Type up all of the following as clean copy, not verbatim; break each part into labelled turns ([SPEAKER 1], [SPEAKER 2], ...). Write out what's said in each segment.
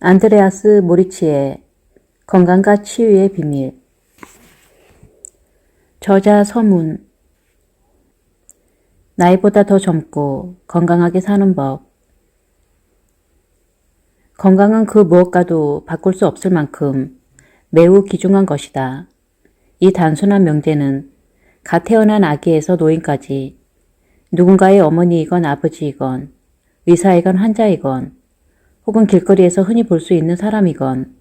[SPEAKER 1] 안드레아스 모리치의 건강과 치유의 비밀. 저자 서문. 나이보다 더 젊고 건강하게 사는 법. 건강은 그 무엇과도 바꿀 수 없을 만큼 매우 귀중한 것이다. 이 단순한 명제는 갓 태어난 아기에서 노인까지 누군가의 어머니이건 아버지이건 의사이건 환자이건 혹은 길거리에서 흔히 볼 수 있는 사람이건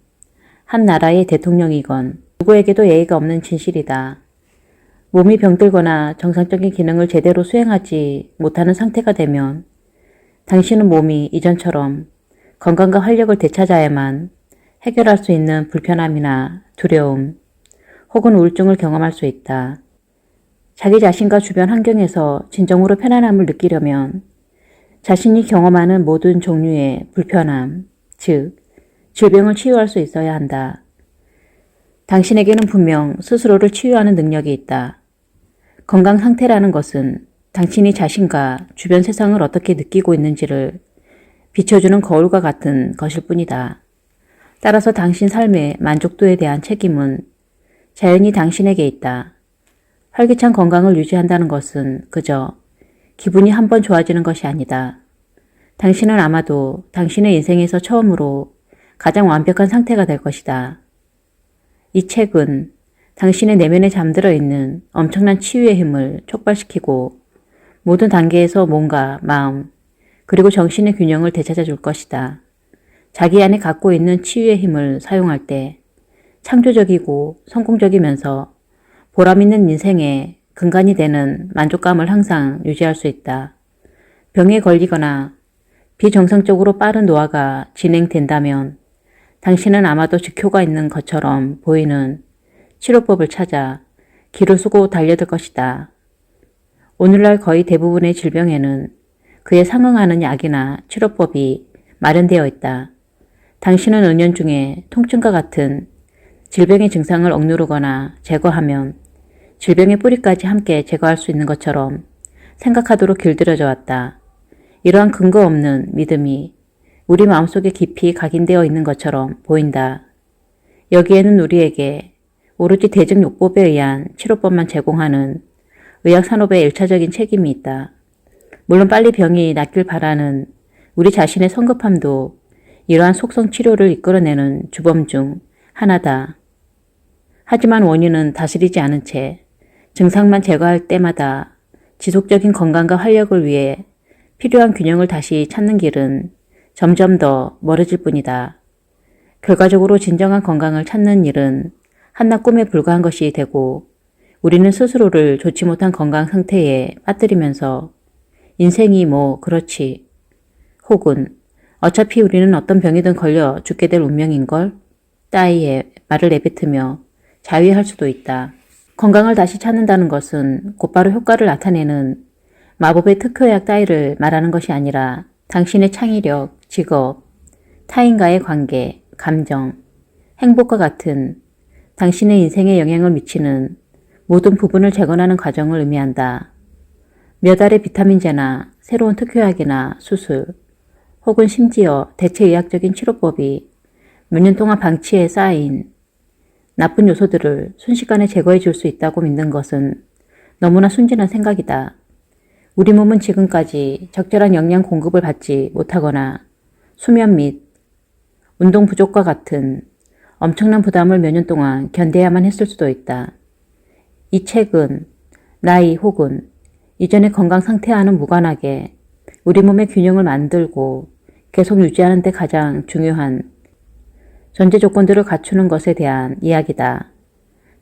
[SPEAKER 1] 한 나라의 대통령이건 누구에게도 예의가 없는 진실이다. 몸이 병들거나 정상적인 기능을 제대로 수행하지 못하는 상태가 되면 당신은 몸이 이전처럼 건강과 활력을 되찾아야만 해결할 수 있는 불편함이나 두려움 혹은 우울증을 경험할 수 있다. 자기 자신과 주변 환경에서 진정으로 편안함을 느끼려면 자신이 경험하는 모든 종류의 불편함, 즉 질병을 치유할 수 있어야 한다. 당신에게는 분명 스스로를 치유하는 능력이 있다. 건강 상태라는 것은 당신이 자신과 주변 세상을 어떻게 느끼고 있는지를 비춰주는 거울과 같은 것일 뿐이다. 따라서 당신 삶의 만족도에 대한 책임은 자연히 당신에게 있다. 활기찬 건강을 유지한다는 것은 그저 기분이 한번 좋아지는 것이 아니다. 당신은 아마도 당신의 인생에서 처음으로 가장 완벽한 상태가 될 것이다. 이 책은 당신의 내면에 잠들어 있는 엄청난 치유의 힘을 촉발시키고 모든 단계에서 몸과 마음 그리고 정신의 균형을 되찾아 줄 것이다. 자기 안에 갖고 있는 치유의 힘을 사용할 때 창조적이고 성공적이면서 보람 있는 인생의 근간이 되는 만족감을 항상 유지할 수 있다. 병에 걸리거나 비정상적으로 빠른 노화가 진행된다면 당신은 아마도 즉효가 있는 것처럼 보이는 치료법을 찾아 기를 쓰고 달려들 것이다. 오늘날 거의 대부분의 질병에는 그에 상응하는 약이나 치료법이 마련되어 있다. 당신은 은연중에 통증과 같은 질병의 증상을 억누르거나 제거하면 질병의 뿌리까지 함께 제거할 수 있는 것처럼 생각하도록 길들여져 왔다. 이러한 근거 없는 믿음이 우리 마음속에 깊이 각인되어 있는 것처럼 보인다. 여기에는 우리에게 오로지 대증요법에 의한 치료법만 제공하는 의학산업의 일차적인 책임이 있다. 물론 빨리 병이 낫길 바라는 우리 자신의 성급함도 이러한 속성 치료를 이끌어내는 주범 중 하나다. 하지만 원인은 다스리지 않은 채 증상만 제거할 때마다 지속적인 건강과 활력을 위해 필요한 균형을 다시 찾는 길은 점점 더 멀어질 뿐이다. 결과적으로 진정한 건강을 찾는 일은 한낱 꿈에 불과한 것이 되고 우리는 스스로를 좋지 못한 건강 상태에 빠뜨리면서 인생이 뭐 그렇지 혹은 어차피 우리는 어떤 병이든 걸려 죽게 될 운명인걸 따위의 말을 내뱉으며 자위할 수도 있다. 건강을 다시 찾는다는 것은 곧바로 효과를 나타내는 마법의 특효약 따위를 말하는 것이 아니라 당신의 창의력, 직업, 타인과의 관계, 감정, 행복과 같은 당신의 인생에 영향을 미치는 모든 부분을 재건하는 과정을 의미한다. 몇 알의 비타민제나 새로운 특효약이나 수술, 혹은 심지어 대체의학적인 치료법이 몇 년 동안 방치해 쌓인 나쁜 요소들을 순식간에 제거해 줄 수 있다고 믿는 것은 너무나 순진한 생각이다. 우리 몸은 지금까지 적절한 영양 공급을 받지 못하거나 수면 및 운동 부족과 같은 엄청난 부담을 몇 년 동안 견뎌야만 했을 수도 있다. 이 책은 나이 혹은 이전의 건강 상태와는 무관하게 우리 몸의 균형을 만들고 계속 유지하는 데 가장 중요한 전제 조건들을 갖추는 것에 대한 이야기다.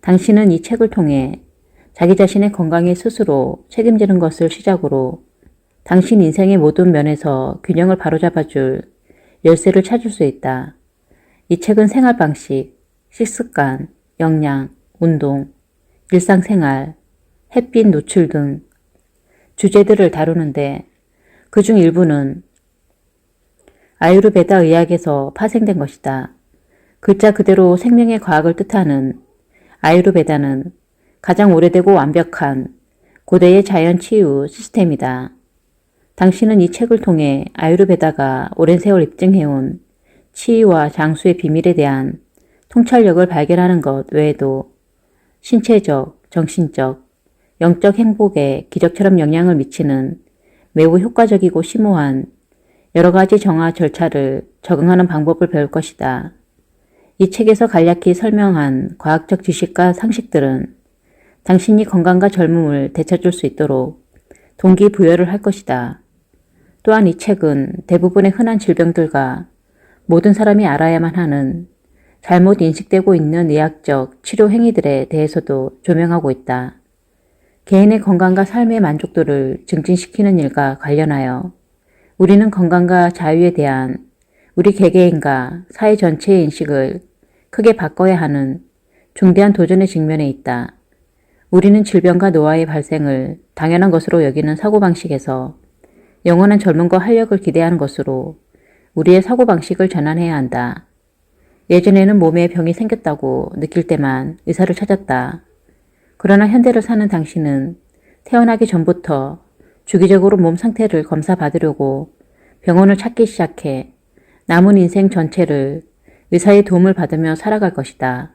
[SPEAKER 1] 당신은 이 책을 통해 자기 자신의 건강에 스스로 책임지는 것을 시작으로 당신 인생의 모든 면에서 균형을 바로잡아줄 열쇠를 찾을 수 있다. 이 책은 생활 방식, 식습관, 영양, 운동, 일상생활, 햇빛 노출 등 주제들을 다루는데 그중 일부는 아유르베다 의학에서 파생된 것이다. 글자 그대로 생명의 과학을 뜻하는 아유르베다는 가장 오래되고 완벽한 고대의 자연 치유 시스템이다. 당신은 이 책을 통해 아유르베다가 오랜 세월 입증해온 치유와 장수의 비밀에 대한 통찰력을 발견하는 것 외에도 신체적, 정신적, 영적 행복에 기적처럼 영향을 미치는 매우 효과적이고 심오한 여러 가지 정화 절차를 적응하는 방법을 배울 것이다. 이 책에서 간략히 설명한 과학적 지식과 상식들은 당신이 건강과 젊음을 되찾을 수 있도록 동기부여를 할 것이다. 또한 이 책은 대부분의 흔한 질병들과 모든 사람이 알아야만 하는 잘못 인식되고 있는 의학적 치료 행위들에 대해서도 조명하고 있다. 개인의 건강과 삶의 만족도를 증진시키는 일과 관련하여 우리는 건강과 자유에 대한 우리 개개인과 사회 전체의 인식을 크게 바꿔야 하는 중대한 도전에 직면해 있다. 우리는 질병과 노화의 발생을 당연한 것으로 여기는 사고방식에서 영원한 젊음과 활력을 기대하는 것으로 우리의 사고방식을 전환해야 한다. 예전에는 몸에 병이 생겼다고 느낄 때만 의사를 찾았다. 그러나 현대를 사는 당신은 태어나기 전부터 주기적으로 몸 상태를 검사받으려고 병원을 찾기 시작해 남은 인생 전체를 의사의 도움을 받으며 살아갈 것이다.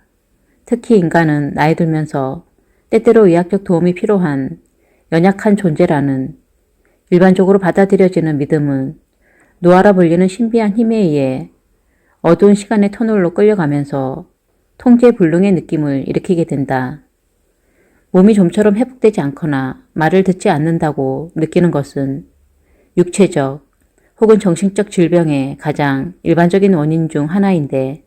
[SPEAKER 1] 특히 인간은 나이 들면서 때때로 의학적 도움이 필요한 연약한 존재라는 일반적으로 받아들여지는 믿음은 노화라 불리는 신비한 힘에 의해 어두운 시간의 터널로 끌려가면서 통제불능의 느낌을 일으키게 된다. 몸이 좀처럼 회복되지 않거나 말을 듣지 않는다고 느끼는 것은 육체적 혹은 정신적 질병의 가장 일반적인 원인 중 하나인데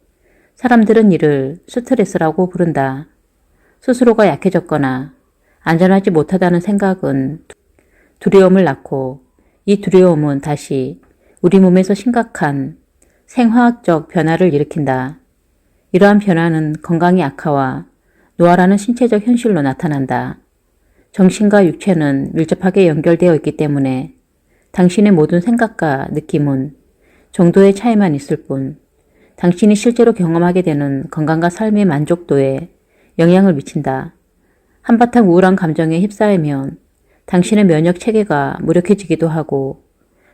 [SPEAKER 1] 사람들은 이를 스트레스라고 부른다. 스스로가 약해졌거나 안전하지 못하다는 생각은 두려움을 낳고 이 두려움은 다시 우리 몸에서 심각한 생화학적 변화를 일으킨다. 이러한 변화는 건강의 악화와 노화라는 신체적 현실로 나타난다. 정신과 육체는 밀접하게 연결되어 있기 때문에 당신의 모든 생각과 느낌은 정도의 차이만 있을 뿐 당신이 실제로 경험하게 되는 건강과 삶의 만족도에 영향을 미친다. 한바탕 우울한 감정에 휩싸이면 당신의 면역 체계가 무력해지기도 하고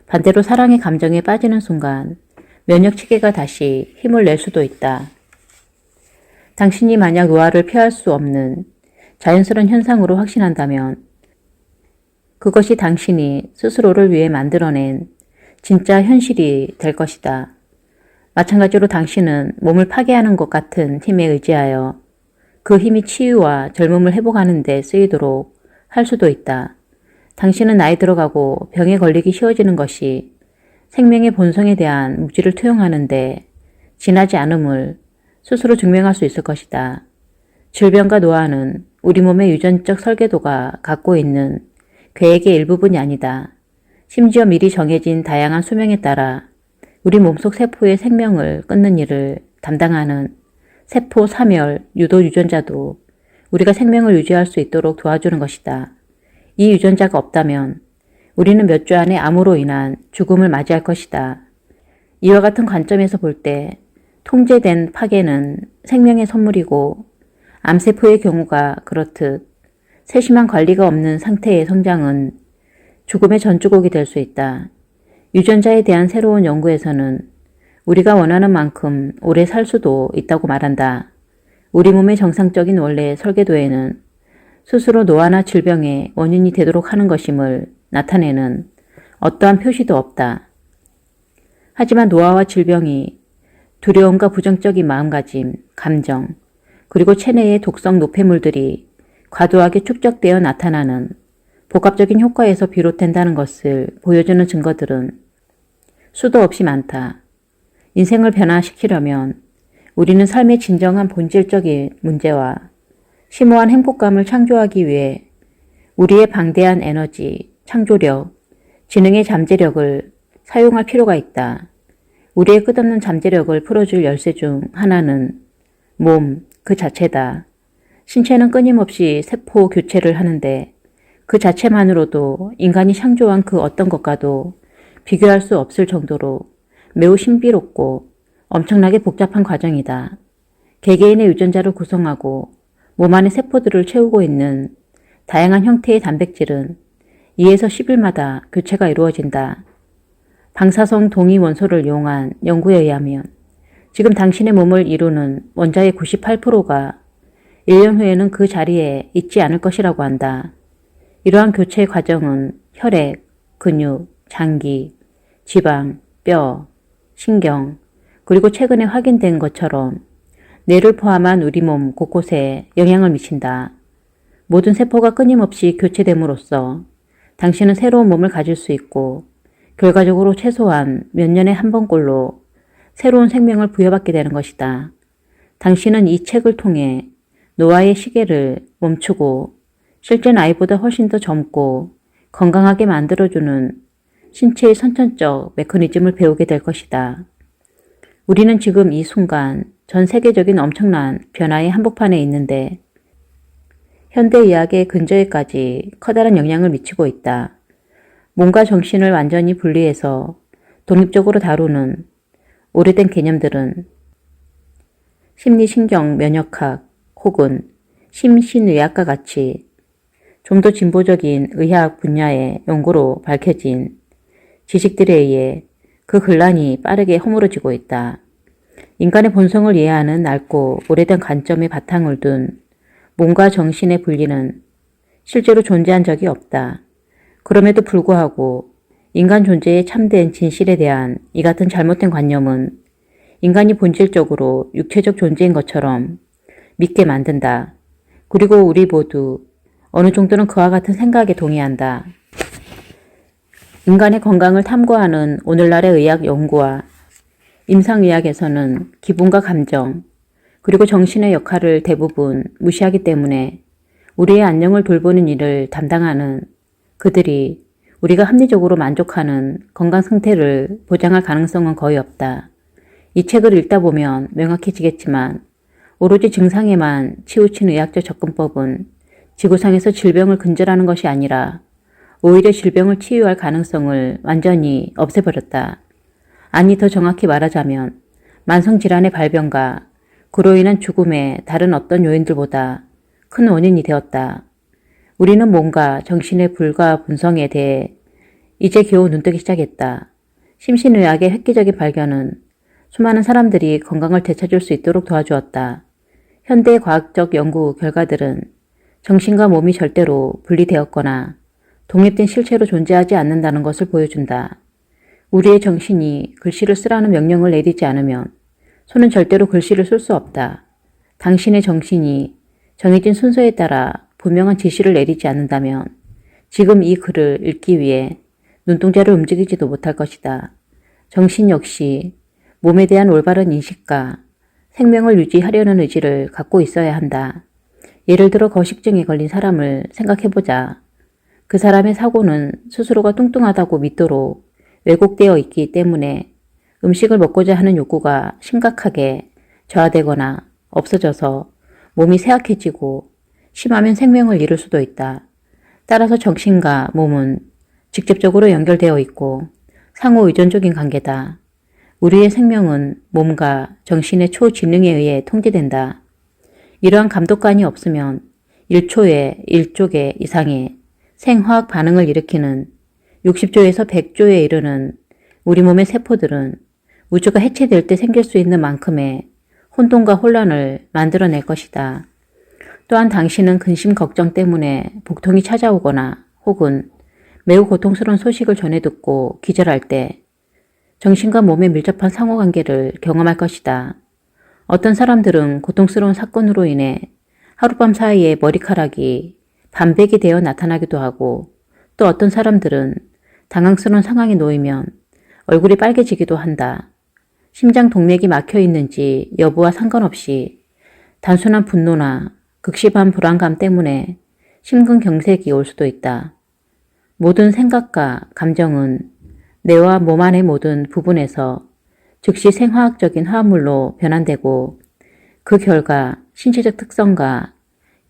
[SPEAKER 1] 반대로 사랑의 감정에 빠지는 순간 면역 체계가 다시 힘을 낼 수도 있다. 당신이 만약 노화를 피할 수 없는 자연스러운 현상으로 확신한다면 그것이 당신이 스스로를 위해 만들어낸 진짜 현실이 될 것이다. 마찬가지로 당신은 몸을 파괴하는 것 같은 힘에 의지하여 그 힘이 치유와 젊음을 회복하는 데 쓰이도록 할 수도 있다. 당신은 나이 들어가고 병에 걸리기 쉬워지는 것이 생명의 본성에 대한 무지를 투영하는데 지나지 않음을 스스로 증명할 수 있을 것이다. 질병과 노화는 우리 몸의 유전적 설계도가 갖고 있는 계획의 일부분이 아니다. 심지어 미리 정해진 다양한 수명에 따라 우리 몸속 세포의 생명을 끊는 일을 담당하는 세포 사멸 유도 유전자도 우리가 생명을 유지할 수 있도록 도와주는 것이다. 이 유전자가 없다면 우리는 몇 주 안에 암으로 인한 죽음을 맞이할 것이다. 이와 같은 관점에서 볼 때 통제된 파괴는 생명의 선물이고 암세포의 경우가 그렇듯 세심한 관리가 없는 상태의 성장은 죽음의 전주곡이 될 수 있다. 유전자에 대한 새로운 연구에서는 우리가 원하는 만큼 오래 살 수도 있다고 말한다. 우리 몸의 정상적인 원래의 설계도에는 스스로 노화나 질병의 원인이 되도록 하는 것임을 나타내는 어떠한 표시도 없다. 하지만 노화와 질병이 두려움과 부정적인 마음가짐, 감정, 그리고 체내의 독성 노폐물들이 과도하게 축적되어 나타나는 복합적인 효과에서 비롯된다는 것을 보여주는 증거들은 수도 없이 많다. 인생을 변화시키려면 우리는 삶의 진정한 본질적인 문제와 심오한 행복감을 창조하기 위해 우리의 방대한 에너지, 창조력, 지능의 잠재력을 사용할 필요가 있다. 우리의 끝없는 잠재력을 풀어줄 열쇠 중 하나는 몸 그 자체다. 신체는 끊임없이 세포 교체를 하는데 그 자체만으로도 인간이 창조한 그 어떤 것과도 비교할 수 없을 정도로 매우 신비롭고 엄청나게 복잡한 과정이다. 개개인의 유전자를 구성하고 몸 안의 세포들을 채우고 있는 다양한 형태의 단백질은 2에서 10일마다 교체가 이루어진다. 방사성 동위 원소를 이용한 연구에 의하면 지금 당신의 몸을 이루는 원자의 98%가 1년 후에는 그 자리에 있지 않을 것이라고 한다. 이러한 교체 과정은 혈액, 근육, 장기, 지방, 뼈, 신경, 그리고 최근에 확인된 것처럼 뇌를 포함한 우리 몸 곳곳에 영향을 미친다. 모든 세포가 끊임없이 교체됨으로써 당신은 새로운 몸을 가질 수 있고 결과적으로 최소한 몇 년에 한 번꼴로 새로운 생명을 부여받게 되는 것이다. 당신은 이 책을 통해 노아의 시계를 멈추고 실제 나이보다 훨씬 더 젊고 건강하게 만들어주는 신체의 선천적 메커니즘을 배우게 될 것이다. 우리는 지금 이 순간 전 세계적인 엄청난 변화의 한복판에 있는데 현대의학의 근저에까지 커다란 영향을 미치고 있다. 몸과 정신을 완전히 분리해서 독립적으로 다루는 오래된 개념들은 심리신경 면역학 혹은 심신의학과 같이 좀 더 진보적인 의학 분야의 연구로 밝혀진 지식들에 의해 그 근란이 빠르게 허물어지고 있다. 인간의 본성을 이해하는 넓고 오래된 관점의 바탕을 둔 몸과 정신의 분리는 실제로 존재한 적이 없다. 그럼에도 불구하고 인간 존재의 참된 진실에 대한 이 같은 잘못된 관념은 인간이 본질적으로 육체적 존재인 것처럼 믿게 만든다. 그리고 우리 모두 어느 정도는 그와 같은 생각에 동의한다. 인간의 건강을 탐구하는 오늘날의 의학 연구와 임상의학에서는 기분과 감정, 그리고 정신의 역할을 대부분 무시하기 때문에 우리의 안녕을 돌보는 일을 담당하는 그들이 우리가 합리적으로 만족하는 건강 상태를 보장할 가능성은 거의 없다. 이 책을 읽다 보면 명확해지겠지만 오로지 증상에만 치우친 의학적 접근법은 지구상에서 질병을 근절하는 것이 아니라 오히려 질병을 치유할 가능성을 완전히 없애버렸다. 아니 더 정확히 말하자면 만성질환의 발병과 그로 인한 죽음의 다른 어떤 요인들보다 큰 원인이 되었다. 우리는 몸과 정신의 불과 분성에 대해 이제 겨우 눈뜨기 시작했다. 심신의학의 획기적인 발견은 수많은 사람들이 건강을 되찾을 수 있도록 도와주었다. 현대 과학적 연구 결과들은 정신과 몸이 절대로 분리되었거나 독립된 실체로 존재하지 않는다는 것을 보여준다. 우리의 정신이 글씨를 쓰라는 명령을 내리지 않으면 손은 절대로 글씨를 쓸 수 없다. 당신의 정신이 정해진 순서에 따라 분명한 지시를 내리지 않는다면 지금 이 글을 읽기 위해 눈동자를 움직이지도 못할 것이다. 정신 역시 몸에 대한 올바른 인식과 생명을 유지하려는 의지를 갖고 있어야 한다. 예를 들어 거식증에 걸린 사람을 생각해보자. 그 사람의 사고는 스스로가 뚱뚱하다고 믿도록 왜곡되어 있기 때문에 음식을 먹고자 하는 욕구가 심각하게 저하되거나 없어져서 몸이 쇠약해지고 심하면 생명을 잃을 수도 있다. 따라서 정신과 몸은 직접적으로 연결되어 있고 상호 의존적인 관계다. 우리의 생명은 몸과 정신의 초지능에 의해 통제된다. 이러한 감독관이 없으면 1초에 1조개 이상의 생화학 반응을 일으키는 60조에서 100조에 이르는 우리 몸의 세포들은 우주가 해체될 때 생길 수 있는 만큼의 혼돈과 혼란을 만들어낼 것이다. 또한 당신은 근심 걱정 때문에 복통이 찾아오거나 혹은 매우 고통스러운 소식을 전해 듣고 기절할 때 정신과 몸의 밀접한 상호관계를 경험할 것이다. 어떤 사람들은 고통스러운 사건으로 인해 하룻밤 사이에 머리카락이 반백이 되어 나타나기도 하고 또 어떤 사람들은 당황스러운 상황에 놓이면 얼굴이 빨개지기도 한다. 심장 동맥이 막혀 있는지 여부와 상관없이 단순한 분노나 극심한 불안감 때문에 심근경색이 올 수도 있다. 모든 생각과 감정은 뇌와 몸 안의 모든 부분에서 즉시 생화학적인 화합물로 변환되고 그 결과 신체적 특성과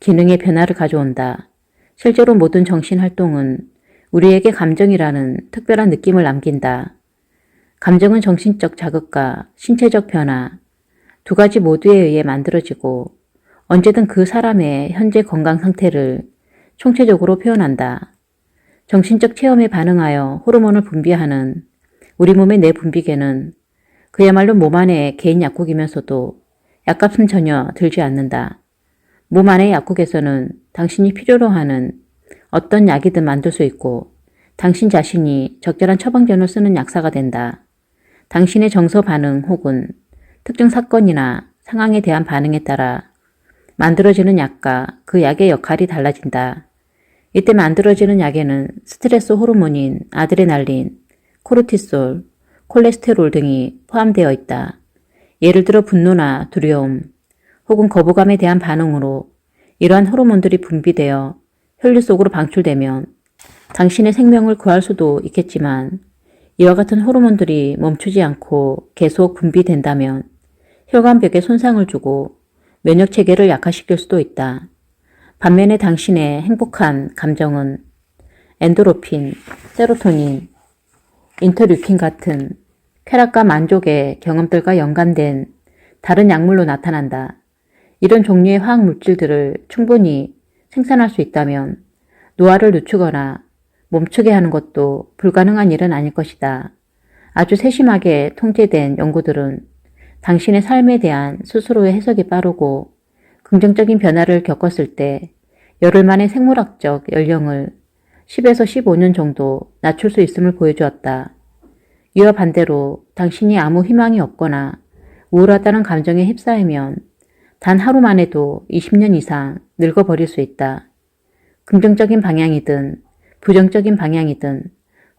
[SPEAKER 1] 기능의 변화를 가져온다. 실제로 모든 정신활동은 우리에게 감정이라는 특별한 느낌을 남긴다. 감정은 정신적 자극과 신체적 변화 두 가지 모두에 의해 만들어지고 언제든 그 사람의 현재 건강 상태를 총체적으로 표현한다. 정신적 체험에 반응하여 호르몬을 분비하는 우리 몸의 뇌 분비계는 그야말로 몸 안의 개인 약국이면서도 약값은 전혀 들지 않는다. 몸 안의 약국에서는 당신이 필요로 하는 어떤 약이든 만들 수 있고 당신 자신이 적절한 처방전을 쓰는 약사가 된다. 당신의 정서 반응 혹은 특정 사건이나 상황에 대한 반응에 따라 만들어지는 약과 그 약의 역할이 달라진다. 이때 만들어지는 약에는 스트레스 호르몬인 아드레날린, 코르티솔, 콜레스테롤 등이 포함되어 있다. 예를 들어 분노나 두려움 혹은 거부감에 대한 반응으로 이러한 호르몬들이 분비되어 혈류 속으로 방출되면 당신의 생명을 구할 수도 있겠지만 이와 같은 호르몬들이 멈추지 않고 계속 분비된다면 혈관벽에 손상을 주고 면역체계를 약화시킬 수도 있다. 반면에 당신의 행복한 감정은 엔도르핀, 세로토닌, 인터류킨 같은 쾌락과 만족의 경험들과 연관된 다른 약물로 나타난다. 이런 종류의 화학 물질들을 충분히 생산할 수 있다면 노화를 늦추거나 멈추게 하는 것도 불가능한 일은 아닐 것이다. 아주 세심하게 통제된 연구들은 당신의 삶에 대한 스스로의 해석이 빠르고 긍정적인 변화를 겪었을 때 열흘 만에 생물학적 연령을 10에서 15년 정도 낮출 수 있음을 보여주었다. 이와 반대로 당신이 아무 희망이 없거나 우울하다는 감정에 휩싸이면 단 하루만 해도 20년 이상 늙어버릴 수 있다. 긍정적인 방향이든 부정적인 방향이든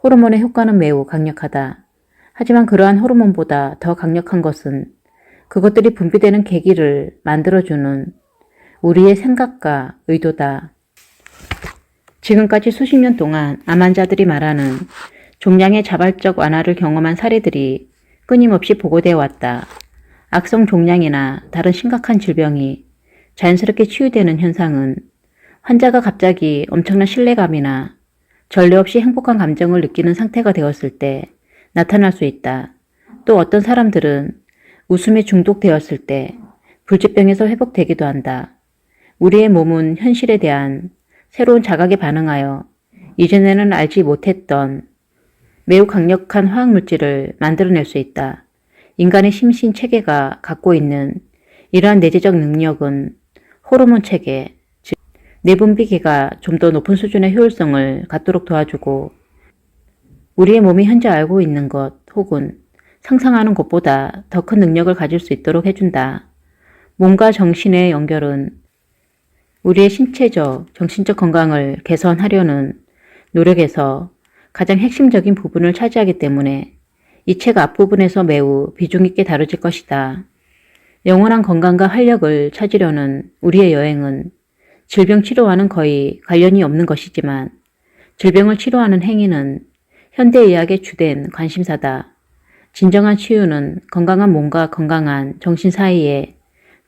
[SPEAKER 1] 호르몬의 효과는 매우 강력하다. 하지만 그러한 호르몬보다 더 강력한 것은 그것들이 분비되는 계기를 만들어주는 우리의 생각과 의도다. 지금까지 수십 년 동안 암 환자들이 말하는 종양의 자발적 완화를 경험한 사례들이 끊임없이 보고되어 왔다. 악성 종양이나 다른 심각한 질병이 자연스럽게 치유되는 현상은 환자가 갑자기 엄청난 신뢰감이나 전례 없이 행복한 감정을 느끼는 상태가 되었을 때 나타날 수 있다. 또 어떤 사람들은 웃음에 중독되었을 때 불치병에서 회복되기도 한다. 우리의 몸은 현실에 대한 새로운 자각에 반응하여 이전에는 알지 못했던 매우 강력한 화학물질을 만들어낼 수 있다. 인간의 심신 체계가 갖고 있는 이러한 내재적 능력은 호르몬 체계, 즉 내분비계가 좀 더 높은 수준의 효율성을 갖도록 도와주고 우리의 몸이 현재 알고 있는 것 혹은 상상하는 것보다 더 큰 능력을 가질 수 있도록 해준다. 몸과 정신의 연결은 우리의 신체적, 정신적 건강을 개선하려는 노력에서 가장 핵심적인 부분을 차지하기 때문에 이 책 앞부분에서 매우 비중 있게 다뤄질 것이다. 영원한 건강과 활력을 찾으려는 우리의 여행은 질병 치료와는 거의 관련이 없는 것이지만 질병을 치료하는 행위는 현대의학의 주된 관심사다. 진정한 치유는 건강한 몸과 건강한 정신 사이에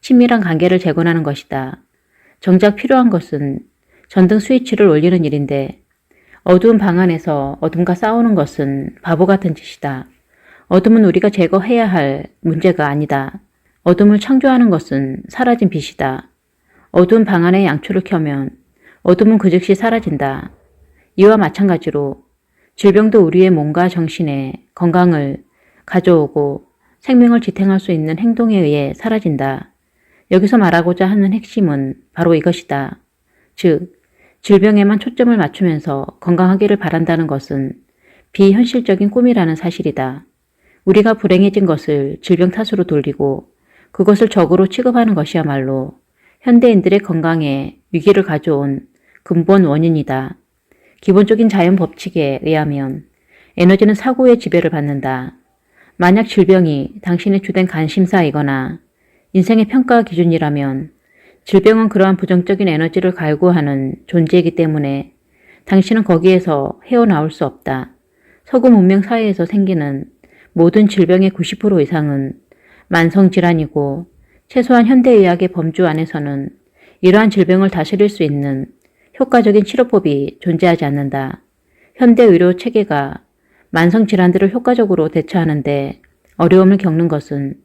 [SPEAKER 1] 친밀한 관계를 재건하는 것이다. 정작 필요한 것은 전등 스위치를 올리는 일인데 어두운 방 안에서 어둠과 싸우는 것은 바보 같은 짓이다. 어둠은 우리가 제거해야 할 문제가 아니다. 어둠을 창조하는 것은 사라진 빛이다. 어두운 방 안에 양초를 켜면 어둠은 그 즉시 사라진다. 이와 마찬가지로 질병도 우리의 몸과 정신에 건강을 가져오고 생명을 지탱할 수 있는 행동에 의해 사라진다. 여기서 말하고자 하는 핵심은 바로 이것이다. 즉, 질병에만 초점을 맞추면서 건강하기를 바란다는 것은 비현실적인 꿈이라는 사실이다. 우리가 불행해진 것을 질병 탓으로 돌리고 그것을 적으로 취급하는 것이야말로 현대인들의 건강에 위기를 가져온 근본 원인이다. 기본적인 자연 법칙에 의하면 에너지는 사고의 지배를 받는다. 만약 질병이 당신의 주된 관심사이거나 인생의 평가 기준이라면 질병은 그러한 부정적인 에너지를 갈구하는 존재이기 때문에 당신은 거기에서 헤어나올 수 없다. 서구 문명 사회에서 생기는 모든 질병의 90% 이상은 만성질환이고 최소한 현대의학의 범주 안에서는 이러한 질병을 다스릴 수 있는 효과적인 치료법이 존재하지 않는다. 현대의료 체계가 만성질환들을 효과적으로 대처하는데 어려움을 겪는 것은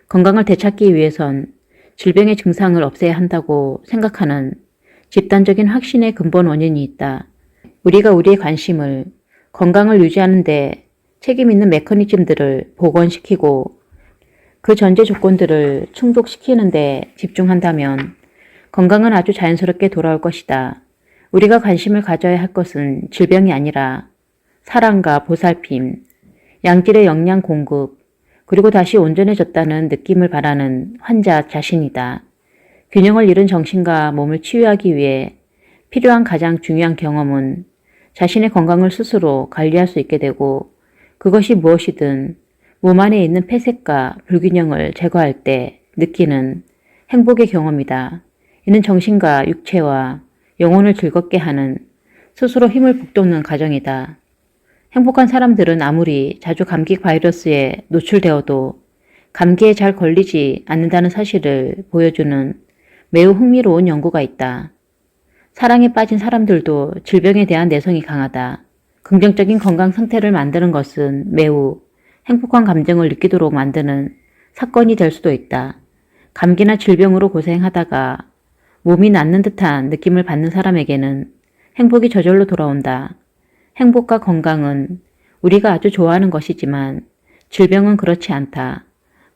[SPEAKER 1] 건강을 되찾기 위해선 질병의 증상을 없애야 한다고 생각하는 집단적인 확신의 근본 원인이 있다. 우리가 우리의 관심을 건강을 유지하는 데 책임 있는 메커니즘들을 복원시키고 그 전제 조건들을 충족시키는 데 집중한다면 건강은 아주 자연스럽게 돌아올 것이다. 우리가 관심을 가져야 할 것은 질병이 아니라 사랑과 보살핌, 양질의 영양 공급, 그리고 다시 온전해졌다는 느낌을 바라는 환자 자신이다. 균형을 잃은 정신과 몸을 치유하기 위해 필요한 가장 중요한 경험은 자신의 건강을 스스로 관리할 수 있게 되고, 그것이 무엇이든 몸 안에 있는 폐색과 불균형을 제거할 때 느끼는 행복의 경험이다. 이는 정신과 육체와 영혼을 즐겁게 하는 스스로 힘을 북돋는 과정이다. 행복한 사람들은 아무리 자주 감기 바이러스에 노출되어도 감기에 잘 걸리지 않는다는 사실을 보여주는 매우 흥미로운 연구가 있다. 사랑에 빠진 사람들도 질병에 대한 내성이 강하다. 긍정적인 건강 상태를 만드는 것은 매우 행복한 감정을 느끼도록 만드는 사건이 될 수도 있다. 감기나 질병으로 고생하다가 몸이 낫는 듯한 느낌을 받는 사람에게는 행복이 저절로 돌아온다. 행복과 건강은 우리가 아주 좋아하는 것이지만 질병은 그렇지 않다.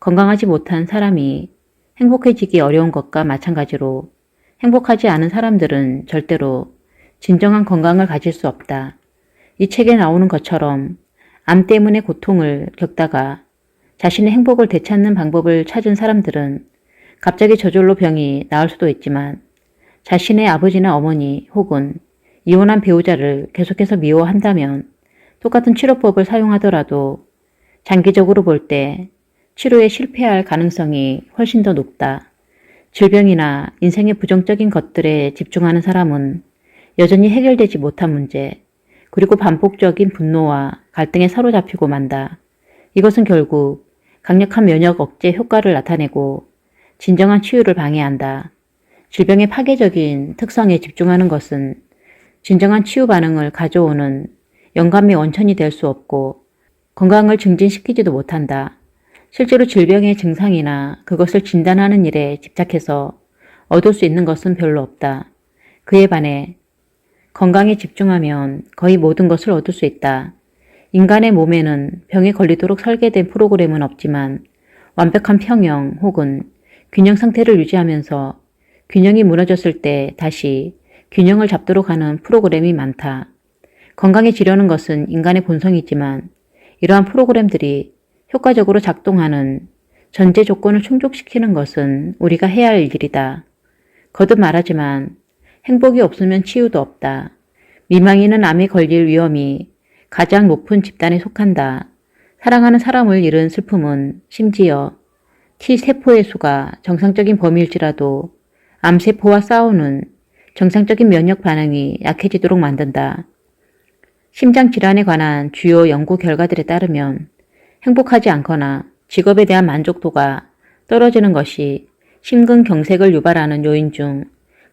[SPEAKER 1] 건강하지 못한 사람이 행복해지기 어려운 것과 마찬가지로 행복하지 않은 사람들은 절대로 진정한 건강을 가질 수 없다. 이 책에 나오는 것처럼 암 때문에 고통을 겪다가 자신의 행복을 되찾는 방법을 찾은 사람들은 갑자기 저절로 병이 나을 수도 있지만 자신의 아버지나 어머니 혹은 이혼한 배우자를 계속해서 미워한다면 똑같은 치료법을 사용하더라도 장기적으로 볼 때 치료에 실패할 가능성이 훨씬 더 높다. 질병이나 인생의 부정적인 것들에 집중하는 사람은 여전히 해결되지 못한 문제, 그리고 반복적인 분노와 갈등에 사로잡히고 만다. 이것은 결국 강력한 면역 억제 효과를 나타내고 진정한 치유를 방해한다. 질병의 파괴적인 특성에 집중하는 것은 진정한 치유 반응을 가져오는 영감의 원천이 될 수 없고 건강을 증진시키지도 못한다. 실제로 질병의 증상이나 그것을 진단하는 일에 집착해서 얻을 수 있는 것은 별로 없다. 그에 반해 건강에 집중하면 거의 모든 것을 얻을 수 있다. 인간의 몸에는 병에 걸리도록 설계된 프로그램은 없지만 완벽한 평형 혹은 균형 상태를 유지하면서 균형이 무너졌을 때 다시 균형을 잡도록 하는 프로그램이 많다. 건강해지려는 것은 인간의 본성이지만 이러한 프로그램들이 효과적으로 작동하는 전제 조건을 충족시키는 것은 우리가 해야 할 일이다. 거듭 말하지만 행복이 없으면 치유도 없다. 미망인은 암에 걸릴 위험이 가장 높은 집단에 속한다. 사랑하는 사람을 잃은 슬픔은 심지어 T세포의 수가 정상적인 범위일지라도 암세포와 싸우는 정상적인 면역 반응이 약해지도록 만든다. 심장질환에 관한 주요 연구 결과들에 따르면 행복하지 않거나 직업에 대한 만족도가 떨어지는 것이 심근경색을 유발하는 요인 중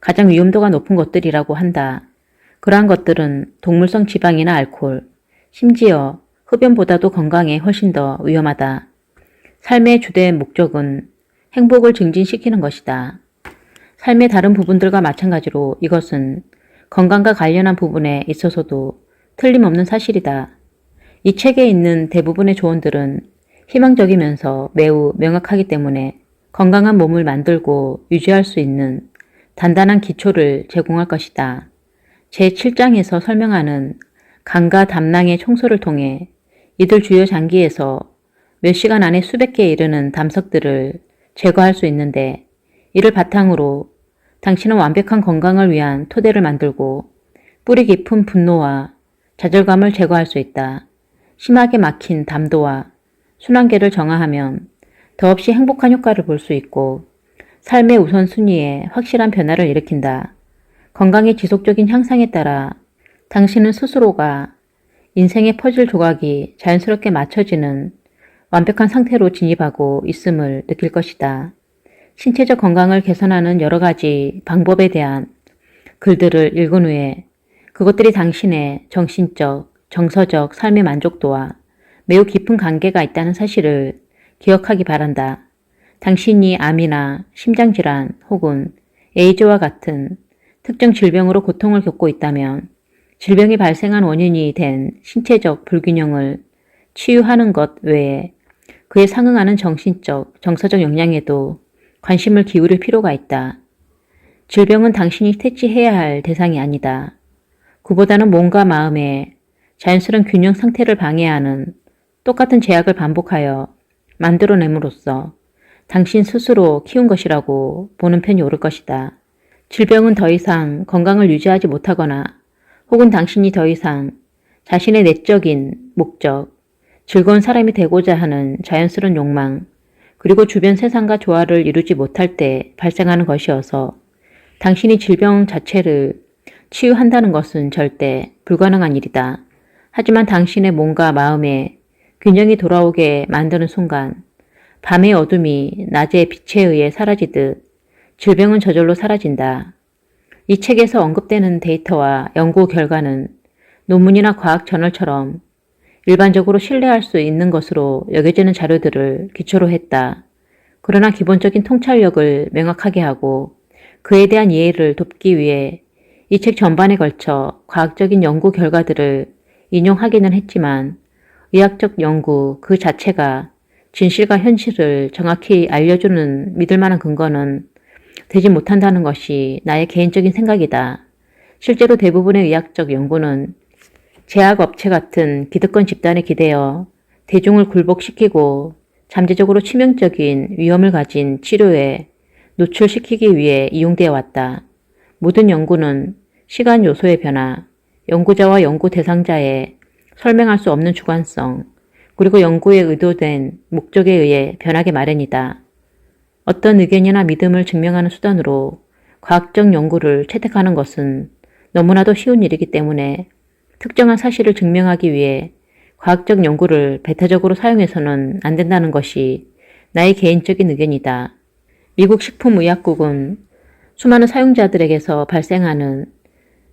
[SPEAKER 1] 가장 위험도가 높은 것들이라고 한다. 그러한 것들은 동물성 지방이나 알코올, 심지어 흡연보다도 건강에 훨씬 더 위험하다. 삶의 주된 목적은 행복을 증진시키는 것이다. 삶의 다른 부분들과 마찬가지로 이것은 건강과 관련한 부분에 있어서도 틀림없는 사실이다. 이 책에 있는 대부분의 조언들은 희망적이면서 매우 명확하기 때문에 건강한 몸을 만들고 유지할 수 있는 단단한 기초를 제공할 것이다. 제7장에서 설명하는 간과 담낭의 청소를 통해 이들 주요 장기에서 몇 시간 안에 수백 개에 이르는 담석들을 제거할 수 있는데, 이를 바탕으로 당신은 완벽한 건강을 위한 토대를 만들고 뿌리 깊은 분노와 좌절감을 제거할 수 있다. 심하게 막힌 담도와 순환계를 정화하면 더없이 행복한 효과를 볼 수 있고 삶의 우선순위에 확실한 변화를 일으킨다. 건강의 지속적인 향상에 따라 당신은 스스로가 인생의 퍼즐 조각이 자연스럽게 맞춰지는 완벽한 상태로 진입하고 있음을 느낄 것이다. 신체적 건강을 개선하는 여러 가지 방법에 대한 글들을 읽은 후에 그것들이 당신의 정신적, 정서적 삶의 만족도와 매우 깊은 관계가 있다는 사실을 기억하기 바란다. 당신이 암이나 심장질환 혹은 에이즈와 같은 특정 질병으로 고통을 겪고 있다면 질병이 발생한 원인이 된 신체적 불균형을 치유하는 것 외에 그에 상응하는 정신적, 정서적 역량에도 관심을 기울일 필요가 있다. 질병은 당신이 퇴치해야 할 대상이 아니다. 그보다는 몸과 마음의 자연스러운 균형 상태를 방해하는 똑같은 제약을 반복하여 만들어냄으로써 당신 스스로 키운 것이라고 보는 편이 옳을 것이다. 질병은 더 이상 건강을 유지하지 못하거나 혹은 당신이 더 이상 자신의 내적인 목적, 즐거운 사람이 되고자 하는 자연스러운 욕망, 그리고 주변 세상과 조화를 이루지 못할 때 발생하는 것이어서 당신이 질병 자체를 치유한다는 것은 절대 불가능한 일이다. 하지만 당신의 몸과 마음에 균형이 돌아오게 만드는 순간 밤의 어둠이 낮의 빛에 의해 사라지듯 질병은 저절로 사라진다. 이 책에서 언급되는 데이터와 연구 결과는 논문이나 과학 저널처럼 일반적으로 신뢰할 수 있는 것으로 여겨지는 자료들을 기초로 했다. 그러나 기본적인 통찰력을 명확하게 하고 그에 대한 이해를 돕기 위해 이 책 전반에 걸쳐 과학적인 연구 결과들을 인용하기는 했지만 의학적 연구 그 자체가 진실과 현실을 정확히 알려주는 믿을 만한 근거는 되지 못한다는 것이 나의 개인적인 생각이다. 실제로 대부분의 의학적 연구는 제약업체 같은 기득권 집단에 기대어 대중을 굴복시키고 잠재적으로 치명적인 위험을 가진 치료에 노출시키기 위해 이용되어 왔다. 모든 연구는 시간 요소의 변화, 연구자와 연구 대상자의 설명할 수 없는 주관성, 그리고 연구에 의도된 목적에 의해 변하게 마련이다. 어떤 의견이나 믿음을 증명하는 수단으로 과학적 연구를 채택하는 것은 너무나도 쉬운 일이기 때문에 특정한 사실을 증명하기 위해 과학적 연구를 배타적으로 사용해서는 안 된다는 것이 나의 개인적인 의견이다. 미국 식품의약국은 수많은 사용자들에게서 발생하는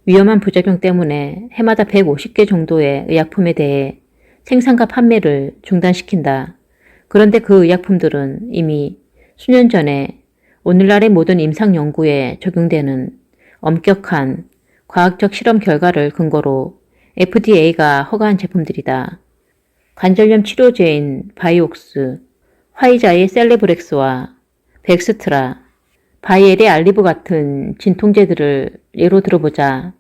[SPEAKER 1] 위험한 부작용 때문에 해마다 150개 정도의 의약품에 대해 생산과 판매를 중단시킨다. 그런데 그 의약품들은 이미 수년 전에 오늘날의 모든 임상 연구에 적용되는 엄격한 과학적 실험 결과를 근거로 FDA가 허가한 제품들이다. 관절염 치료제인 바이옥스, 화이자의 셀레브렉스와 벡스트라, 바이엘의 알리브 같은 진통제들을 예로 들어보자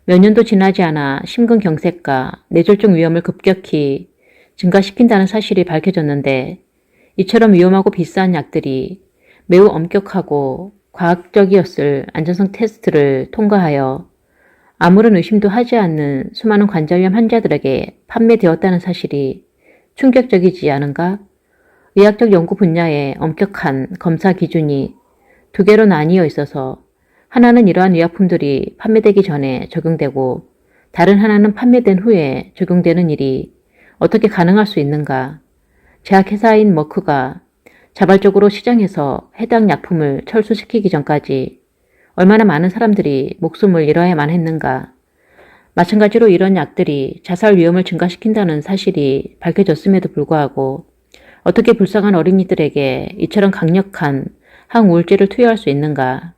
[SPEAKER 1] 몇 년도 지나지 않아 심근경색과 뇌졸중 위험을 급격히 증가시킨다는 사실이 밝혀졌는데 이처럼 위험하고 비싼 약들이 매우 엄격하고 과학적이었을 안전성 테스트를 통과하여 아무런 의심도 하지 않는 수많은 관절염 환자들에게 판매되었다는 사실이 충격적이지 않은가? 의학적 연구 분야의 엄격한 검사 기준이 두 개로 나뉘어 있어서 하나는 이러한 의약품들이 판매되기 전에 적용되고 다른 하나는 판매된 후에 적용되는 일이 어떻게 가능할 수 있는가? 제약회사인 머크가 자발적으로 시장에서 해당 약품을 철수시키기 전까지 얼마나 많은 사람들이 목숨을 잃어야만 했는가? 마찬가지로 이런 약들이 자살 위험을 증가시킨다는 사실이 밝혀졌음에도 불구하고 어떻게 불쌍한 어린이들에게 이처럼 강력한 항우울제를 투여할 수 있는가?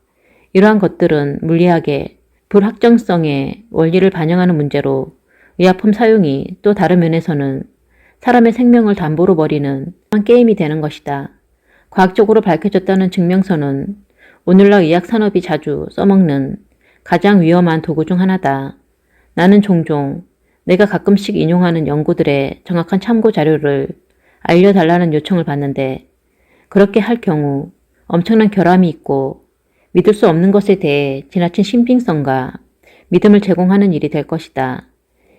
[SPEAKER 1] 이러한 것들은 물리학의 불확정성의 원리를 반영하는 문제로 의약품 사용이 또 다른 면에서는 사람의 생명을 담보로 버리는 게임이 되는 것이다. 과학적으로 밝혀졌다는 증명서는 오늘날 의학 산업이 자주 써먹는 가장 위험한 도구 중 하나다. 나는 종종 내가 가끔씩 인용하는 연구들의 정확한 참고 자료를 알려달라는 요청을 받는데 그렇게 할 경우 엄청난 결함이 있고 믿을 수 없는 것에 대해 지나친 신빙성과 믿음을 제공하는 일이 될 것이다.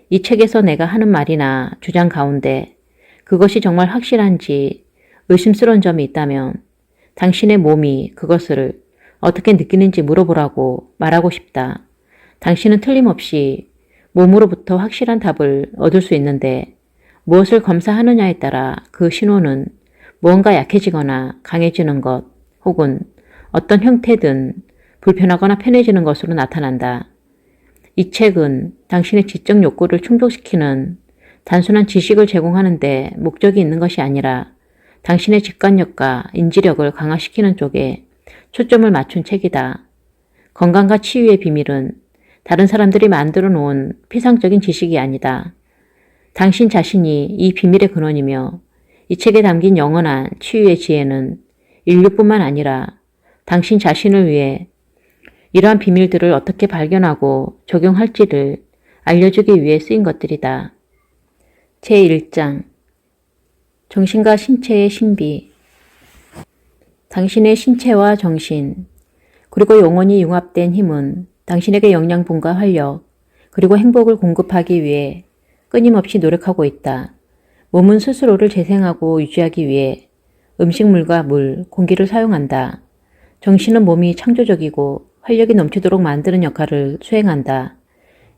[SPEAKER 1] 이 책에서 내가 하는 말이나 주장 가운데 그것이 정말 확실한지 의심스러운 점이 있다면 당신의 몸이 그것을 어떻게 느끼는지 물어보라고 말하고 싶다. 당신은 틀림없이 몸으로부터 확실한 답을 얻을 수 있는데 무엇을 검사하느냐에 따라 그 신호는 무언가 약해지거나 강해지는 것 혹은 어떤 형태든 불편하거나 편해지는 것으로 나타난다. 이 책은 당신의 지적 욕구를 충족시키는 단순한 지식을 제공하는 데 목적이 있는 것이 아니라 당신의 직관력과 인지력을 강화시키는 쪽에 초점을 맞춘 책이다. 건강과 치유의 비밀은 다른 사람들이 만들어 놓은 피상적인 지식이 아니다. 당신 자신이 이 비밀의 근원이며 이 책에 담긴 영원한 치유의 지혜는 인류뿐만 아니라 당신 자신을 위해 이러한 비밀들을 어떻게 발견하고 적용할지를 알려주기 위해 쓰인 것들이다. 제1장 정신과 신체의 신비. 당신의 신체와 정신, 그리고 영혼이 융합된 힘은 당신에게 영양분과 활력, 그리고 행복을 공급하기 위해 끊임없이 노력하고 있다. 몸은 스스로를 재생하고 유지하기 위해 음식물과 물, 공기를 사용한다. 정신은 몸이 창조적이고 활력이 넘치도록 만드는 역할을 수행한다.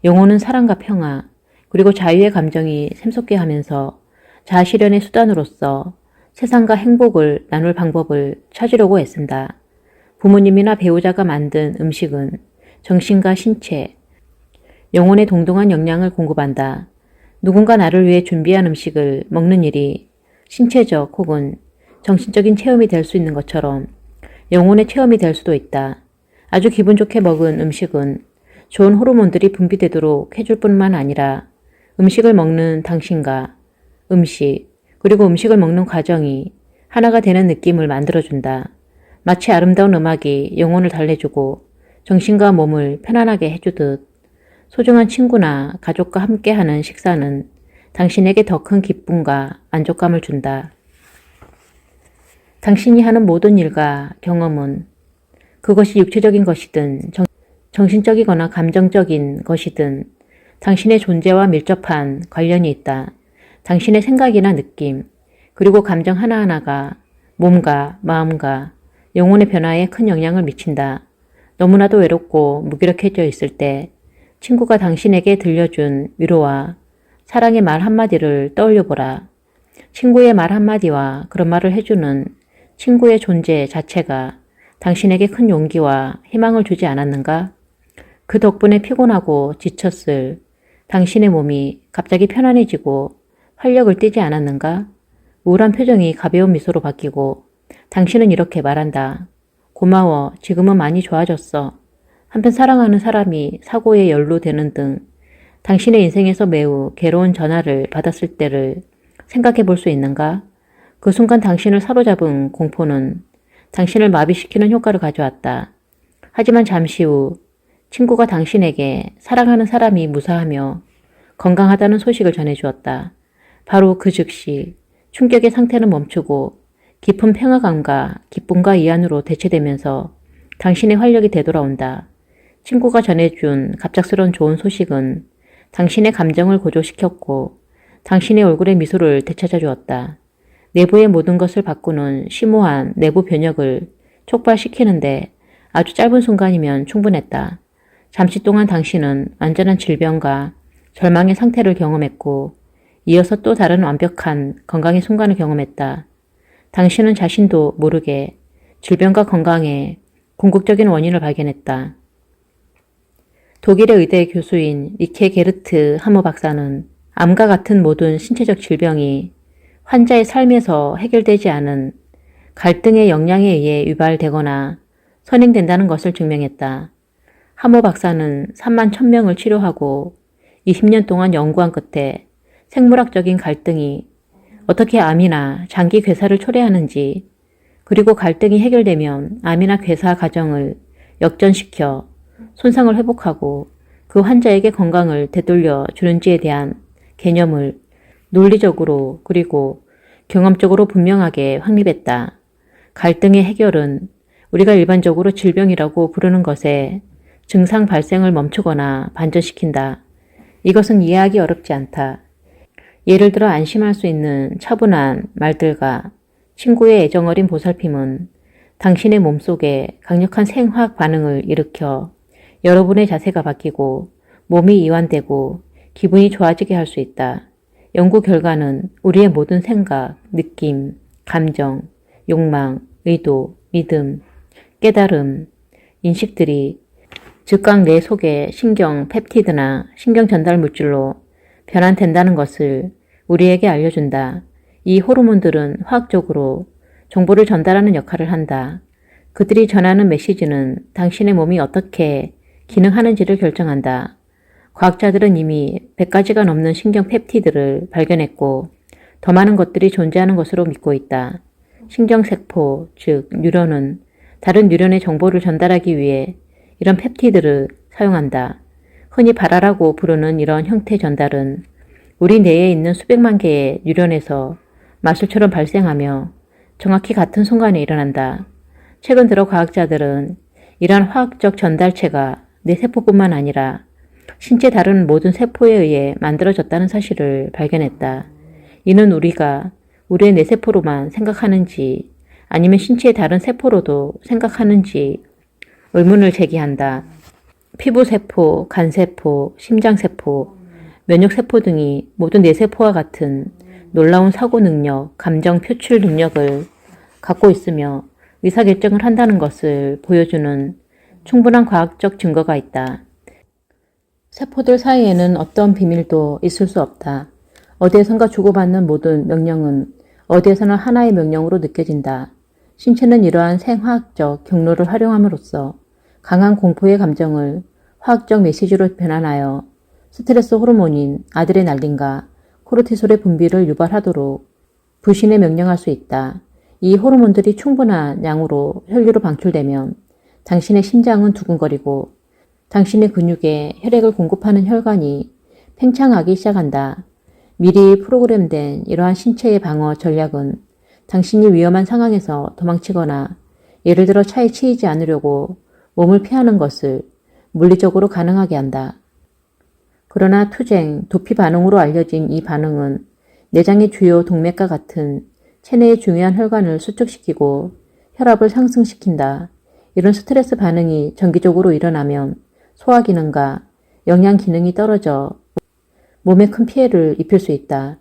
[SPEAKER 1] 영혼은 사랑과 평화, 그리고 자유의 감정이 샘솟게 하면서 자아실현의 수단으로서 세상과 행복을 나눌 방법을 찾으려고 애쓴다. 부모님이나 배우자가 만든 음식은 정신과 신체, 영혼에 동등한 영양을 공급한다. 누군가 나를 위해 준비한 음식을 먹는 일이 신체적 혹은 정신적인 체험이 될 수 있는 것처럼 영혼의 체험이 될 수도 있다. 아주 기분 좋게 먹은 음식은 좋은 호르몬들이 분비되도록 해줄 뿐만 아니라 음식을 먹는 당신과 음식, 그리고 음식을 먹는 과정이 하나가 되는 느낌을 만들어준다. 마치 아름다운 음악이 영혼을 달래주고 정신과 몸을 편안하게 해주듯 소중한 친구나 가족과 함께하는 식사는 당신에게 더 큰 기쁨과 만족감을 준다. 당신이 하는 모든 일과 경험은 그것이 육체적인 것이든 정신적이거나 감정적인 것이든 당신의 존재와 밀접한 관련이 있다. 당신의 생각이나 느낌, 그리고 감정 하나하나가 몸과 마음과 영혼의 변화에 큰 영향을 미친다. 너무나도 외롭고 무기력해져 있을 때 친구가 당신에게 들려준 위로와 사랑의 말 한마디를 떠올려보라. 친구의 말 한마디와 그런 말을 해주는 친구의 존재 자체가 당신에게 큰 용기와 희망을 주지 않았는가? 그 덕분에 피곤하고 지쳤을 당신의 몸이 갑자기 편안해지고 활력을 띠지 않았는가? 우울한 표정이 가벼운 미소로 바뀌고 당신은 이렇게 말한다. 고마워. 지금은 많이 좋아졌어. 한편 사랑하는 사람이 사고에 연루되는 등 당신의 인생에서 매우 괴로운 전화를 받았을 때를 생각해 볼 수 있는가? 그 순간 당신을 사로잡은 공포는 당신을 마비시키는 효과를 가져왔다. 하지만 잠시 후 친구가 당신에게 사랑하는 사람이 무사하며 건강하다는 소식을 전해주었다. 바로 그 즉시 충격의 상태는 멈추고 깊은 평화감과 기쁨과 이안으로 대체되면서 당신의 활력이 되돌아온다. 친구가 전해준 갑작스러운 좋은 소식은 당신의 감정을 고조시켰고 당신의 얼굴에 미소를 되찾아 주었다. 내부의 모든 것을 바꾸는 심오한 내부 변혁을 촉발시키는데 아주 짧은 순간이면 충분했다. 잠시 동안 당신은 완전한 질병과 절망의 상태를 경험했고 이어서 또 다른 완벽한 건강의 순간을 경험했다. 당신은 자신도 모르게 질병과 건강의 궁극적인 원인을 발견했다. 독일의 의대 교수인 리케 게르트 하머 박사는 암과 같은 모든 신체적 질병이 환자의 삶에서 해결되지 않은 갈등의 영향에 의해 유발되거나 선행된다는 것을 증명했다. 하머 박사는 3만 1000명을 치료하고 20년 동안 연구한 끝에 생물학적인 갈등이 어떻게 암이나 장기 괴사를 초래하는지, 그리고 갈등이 해결되면 암이나 괴사 과정을 역전시켜 손상을 회복하고 그 환자에게 건강을 되돌려 주는지에 대한 개념을 논리적으로 그리고 경험적으로 분명하게 확립했다. 갈등의 해결은 우리가 일반적으로 질병이라고 부르는 것의 증상 발생을 멈추거나 반전시킨다. 이것은 이해하기 어렵지 않다. 예를 들어 안심할 수 있는 차분한 말들과 친구의 애정어린 보살핌은 당신의 몸속에 강력한 생화학 반응을 일으켜 여러분의 자세가 바뀌고 몸이 이완되고 기분이 좋아지게 할 수 있다. 연구 결과는 우리의 모든 생각, 느낌, 감정, 욕망, 의도, 믿음, 깨달음, 인식들이 즉각 뇌 속의 신경 펩티드나 신경 전달 물질로 변환된다는 것을 우리에게 알려준다. 이 호르몬들은 화학적으로 정보를 전달하는 역할을 한다. 그들이 전하는 메시지는 당신의 몸이 어떻게 기능하는지를 결정한다. 과학자들은 이미 100가지가 넘는 신경 펩티드를 발견했고 더 많은 것들이 존재하는 것으로 믿고 있다. 신경세포, 즉 뉴런은 다른 뉴런의 정보를 전달하기 위해 이런 펩티드를 사용한다. 흔히 발화라고 부르는 이런 형태 전달은 우리 뇌에 있는 수백만 개의 뉴런에서 마술처럼 발생하며 정확히 같은 순간에 일어난다. 최근 들어 과학자들은 이러한 화학적 전달체가 뇌 세포뿐만 아니라 신체 다른 모든 세포에 의해 만들어졌다는 사실을 발견했다. 이는 우리가 우리의 뇌세포로만 생각하는지 아니면 신체의 다른 세포로도 생각하는지 의문을 제기한다. 피부세포, 간세포, 심장세포, 면역세포 등이 모든 뇌세포와 같은 놀라운 사고 능력, 감정 표출 능력을 갖고 있으며 의사결정을 한다는 것을 보여주는 충분한 과학적 증거가 있다. 세포들 사이에는 어떤 비밀도 있을 수 없다. 어디에선가 주고받는 모든 명령은 어디에서나 하나의 명령으로 느껴진다. 신체는 이러한 생화학적 경로를 활용함으로써 강한 공포의 감정을 화학적 메시지로 변환하여 스트레스 호르몬인 아드레날린과 코르티솔의 분비를 유발하도록 부신에 명령할 수 있다. 이 호르몬들이 충분한 양으로 혈류로 방출되면 당신의 심장은 두근거리고 당신의 근육에 혈액을 공급하는 혈관이 팽창하기 시작한다. 미리 프로그램된 이러한 신체의 방어 전략은 당신이 위험한 상황에서 도망치거나 예를 들어 차에 치이지 않으려고 몸을 피하는 것을 물리적으로 가능하게 한다. 그러나 투쟁, 도피 반응으로 알려진 이 반응은 내장의 주요 동맥과 같은 체내의 중요한 혈관을 수축시키고 혈압을 상승시킨다. 이런 스트레스 반응이 정기적으로 일어나면 소화기능과 영양기능이 떨어져 몸에 큰 피해를 입힐 수 있다.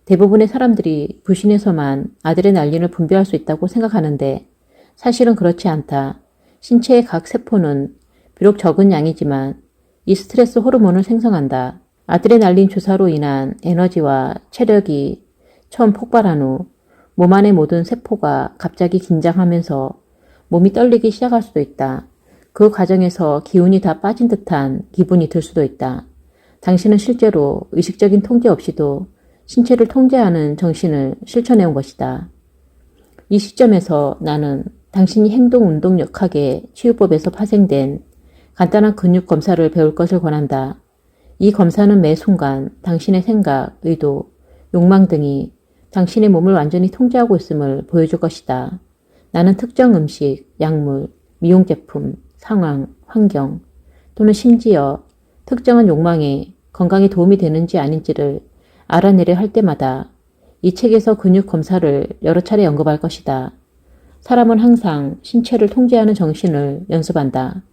[SPEAKER 1] 대부분의 사람들이 부신에서만 아드레날린을 분비할 수 있다고 생각하는데 사실은 그렇지 않다. 신체의 각 세포는 비록 적은 양이지만 이 스트레스 호르몬을 생성한다. 아드레날린 주사로 인한 에너지와 체력이 처음 폭발한 후 몸 안의 모든 세포가 갑자기 긴장하면서 몸이 떨리기 시작할 수도 있다. 그 과정에서 기운이 다 빠진 듯한 기분이 들 수도 있다. 당신은 실제로 의식적인 통제 없이도 신체를 통제하는 정신을 실천해온 것이다. 이 시점에서 나는 당신이 행동-운동역학의 치유법에서 파생된 간단한 근육 검사를 배울 것을 권한다. 이 검사는 매 순간 당신의 생각, 의도, 욕망 등이 당신의 몸을 완전히 통제하고 있음을 보여줄 것이다. 나는 특정 음식, 약물, 미용제품, 상황, 환경 또는 심지어 특정한 욕망에 건강에 도움이 되는지 아닌지를 알아내려 할 때마다 이 책에서 근육 검사를 여러 차례 언급할 것이다. 사람은 항상 신체를 통제하는 정신을 연습한다.